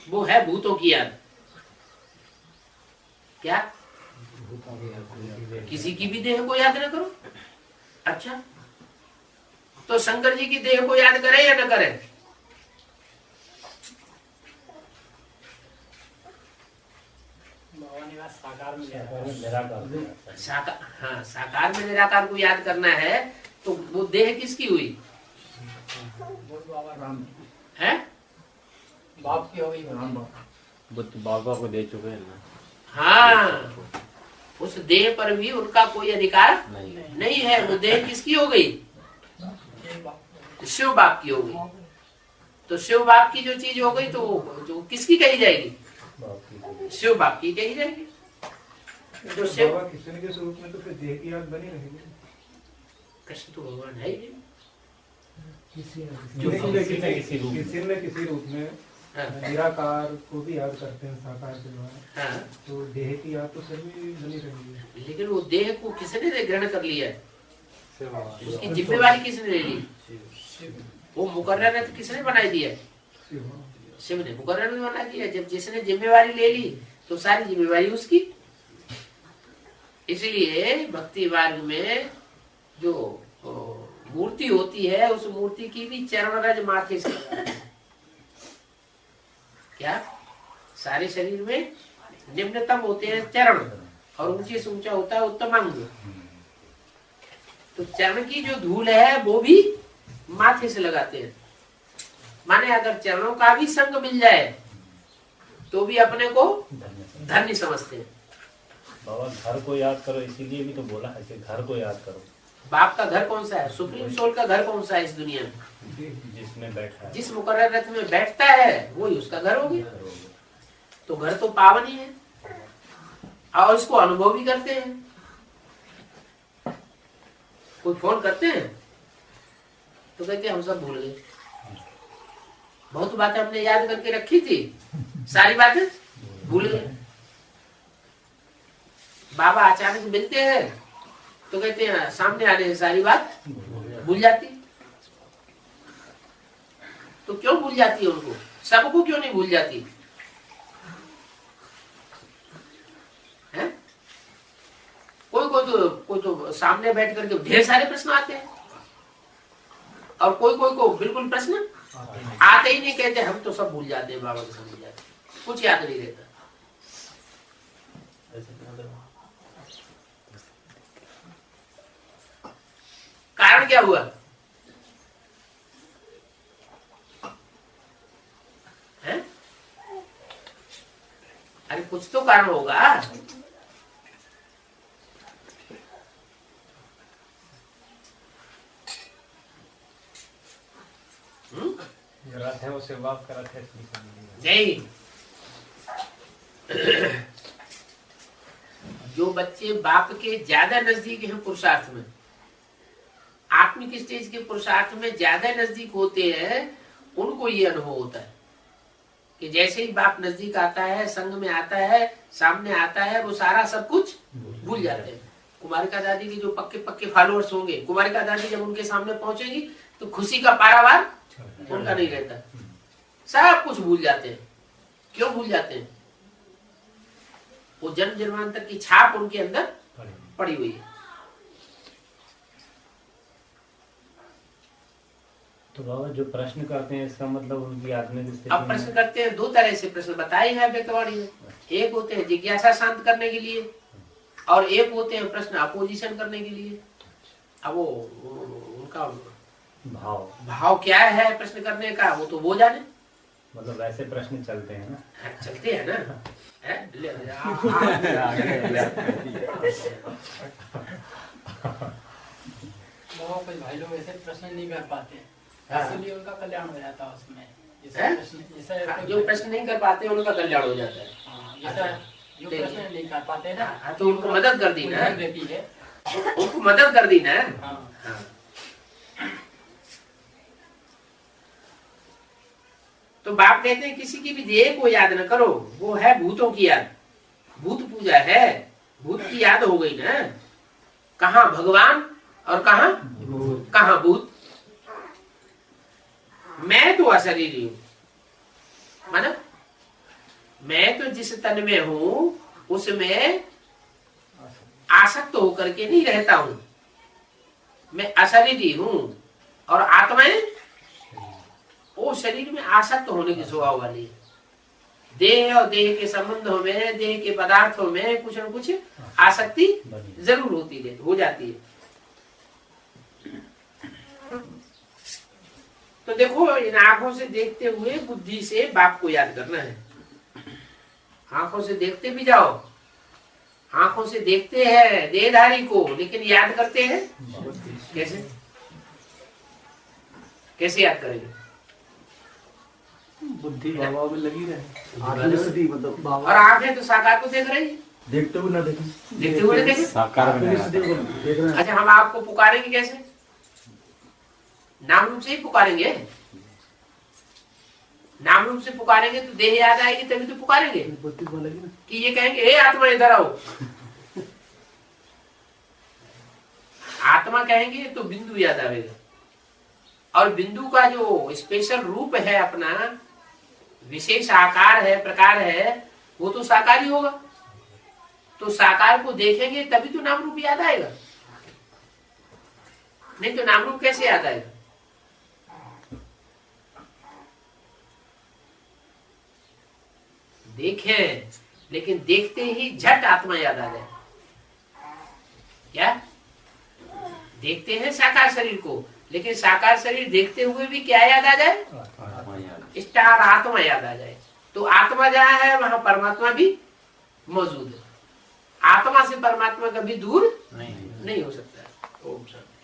S1: वो है भूतों की याद। क्या? किसी की भी देह को याद न करो। अच्छा, तो शंकर जी की देह को याद करें या न करें? साकार में निराकार को याद करना है तो वो देह किसकी हुई है?
S4: बाप की हो गई।
S3: बुद्ध बाबा को दे चुके हैं ना।
S1: हाँ, उस देह पर भी उनका कोई अधिकार नहीं है। वो देह किसकी हो गई? शिव बाप की हो गई। तो शिव बाप की जो चीज हो गई तो जो किसकी कही जाएगी? शिव बाप की कही जाएगी।
S4: तो शिव कृष्ण के स्वरूप में तो फिर देह की याद बनी रहेगी।
S1: कृष्ण तो भगवान है ही।
S4: किसी रूप में निराकार को भी याद करते हैं साकार के द्वारा।
S1: हाँ।
S4: तो देह की याद तो सभी बनी रहेगी।
S1: लेकिन वो देह को किसने ग्रहण कर लिया है? उसकी जिम्मेवारी किसने ले ली? वो मुकर्रर तो किसने बनाई दिया? शिव ने मुकर्रर ने बना दिया। जब जिसने जिम्मेवारी ले ली तो सारी जिम्मेवारी उसकी। इसलिए भक्ति मार्ग में जो मूर्ति होती है उस मूर्ति की भी चरण रज माथे से क्या? सारे शरीर में निम्नतम होते हैं चरण और ऊंचे से ऊंचा होता है उत्तमांग। तो चरण की जो धूल है वो भी माथे से लगाते हैं। माने अगर चरणों का भी संग मिल जाए तो भी अपने को धन्य समझते हैं।
S3: बाबा घर को याद करो, इसीलिए भी तो बोला है कि घर को याद करो।
S1: बाप का घर कौन सा है? सुप्रीम सोल का घर कौन सा है इस दुनिया में?
S3: जिसमें बैठा है,
S1: जिस मुकर्रर रथ में बैठता है वही उसका घर हो गया। तो घर तो पावन ही है और इसको अनुभव भी करते हैं। कोई फोन करते हैं तो कहते हैं हम सब भूल गए। बहुत बातें हमने याद करके रखी थी, सारी बातें भूल गए। बाबा अचानक मिलते हैं तो कहते हैं सामने आने से सारी बात भूल जाती। तो क्यों भूल जाती है उनको? सबको क्यों नहीं भूल जाती है? कोई तो सामने बैठ करके ढेर सारे प्रश्न आते हैं, और कोई को बिल्कुल प्रश्न आते ही नहीं। कहते हम तो सब भूल जाते हैं, बाबा को समझ जाते, कुछ याद नहीं रहता। कारण क्या हुआ है? अरे कुछ तो कारण होगा।
S4: रथ है वो सेवा का रथ है।
S1: नहीं, जो बच्चे बाप के ज्यादा नजदीक हैं पुरुषार्थ में, आत्मिक स्टेज के पुरुषार्थ में ज्यादा नजदीक होते हैं, उनको ये अनुभव होता है कि जैसे ही बाप नजदीक आता है, संग में आता है, सामने आता है, वो सारा सब कुछ भूल जाते हैं। कुमारिका दादी के जो पक्के पक्के फॉलोअर्स होंगे, कुमारिका दादी जब उनके सामने पहुंचेगी तो खुशी का पारावार उनका नहीं रहता, सब कुछ भूल जाते हैं। क्यों भूल जाते हैं? वो जन्म जन्मांतर की छाप उनके अंदर पड़ी हुई है।
S3: तो बाबा जो प्रश्न करते हैं इसका मतलब उनकी आत्मिक स्थिति
S1: अब प्रश्न करते हैं, दो तरह से प्रश्न बताए हैं व्यक्तवाणी में। एक होते हैं जिज्ञासा शांत करने के लिए, और एक होते हैं प्रश्न अपोजिशन करने के लिए। अब वो उनका भाव क्या है प्रश्न करने का, वो तो वो जाने।
S3: मतलब वैसे प्रश्न चलते हैं ना,
S1: चलते हैं ना।
S5: कोई भाई लोग ऐसे प्रश्न नहीं कर पाते, इसलिए उनका कल्याण हो जाता है उसमें।
S1: जो प्रश्न नहीं कर पाते उनका कल्याण हो जाता है।
S5: जो प्रश्न नहीं कर पाते ना,
S1: तो उनको मदद कर दी ना,
S5: देती है,
S1: उनको मदद कर दी ना। तो बाप कहते हैं किसी की भी देह को याद न करो, वो है भूतों की याद। भूत पूजा है, भूत की याद हो गई ना। कहाँ भगवान और कहाँ भूत। मैं तो अशरीरी हूं, माना मैं तो जिस तन में हूं उसमें आसक्त होकर के नहीं रहता हूं। मैं अशरीरी हूं, और आत्माएं वो शरीर में आसक्त होने की स्वभाव वाली है। देह और देह के संबंधों में, देह के पदार्थों में कुछ न कुछ आसक्ति जरूर होती है, हो जाती है। तो देखो, इन आंखों से देखते हुए बुद्धि से बाप को याद करना है। आंखों से देखते भी जाओ, आंखों से देखते हैं देहधारी को, लेकिन याद करते हैं कैसे? कैसे याद करेंगे?
S6: बुद्धि बाबा में लगी रहे, मतलब
S1: और आंखें तो साकार को देख रही है,
S6: देखते हुए ना देखें,
S1: देखते हुए देखें
S6: साकार में देख रहे हैं।
S1: अच्छा, हम आपको पुकारेंगे कैसे? नाम रूप से ही पुकारेंगे। नाम रूप से पुकारेंगे तो देह याद आएगी, तभी तो पुकारेंगे। कि ये कहेंगे हे आत्मा इधर आओ, आत्मा कहेंगे तो बिंदु याद आएगा। और बिंदु का जो स्पेशल रूप है, अपना विशेष आकार है, प्रकार है, वो तो साकार ही होगा। तो साकार को देखेंगे तभी तो नाम रूप याद आएगा, नहीं तो नाम रूप कैसे याद आएगा? देखें, लेकिन देखते ही झट आत्मा याद आ जाए। क्या देखते हैं? साकार शरीर को, लेकिन साकार शरीर देखते हुए भी क्या याद आ जाए? स्टार आत्मा याद आ जाए। तो आत्मा जहाँ है वहां परमात्मा भी मौजूद है। आत्मा से परमात्मा कभी दूर नहीं हो सकता। ओम शांति।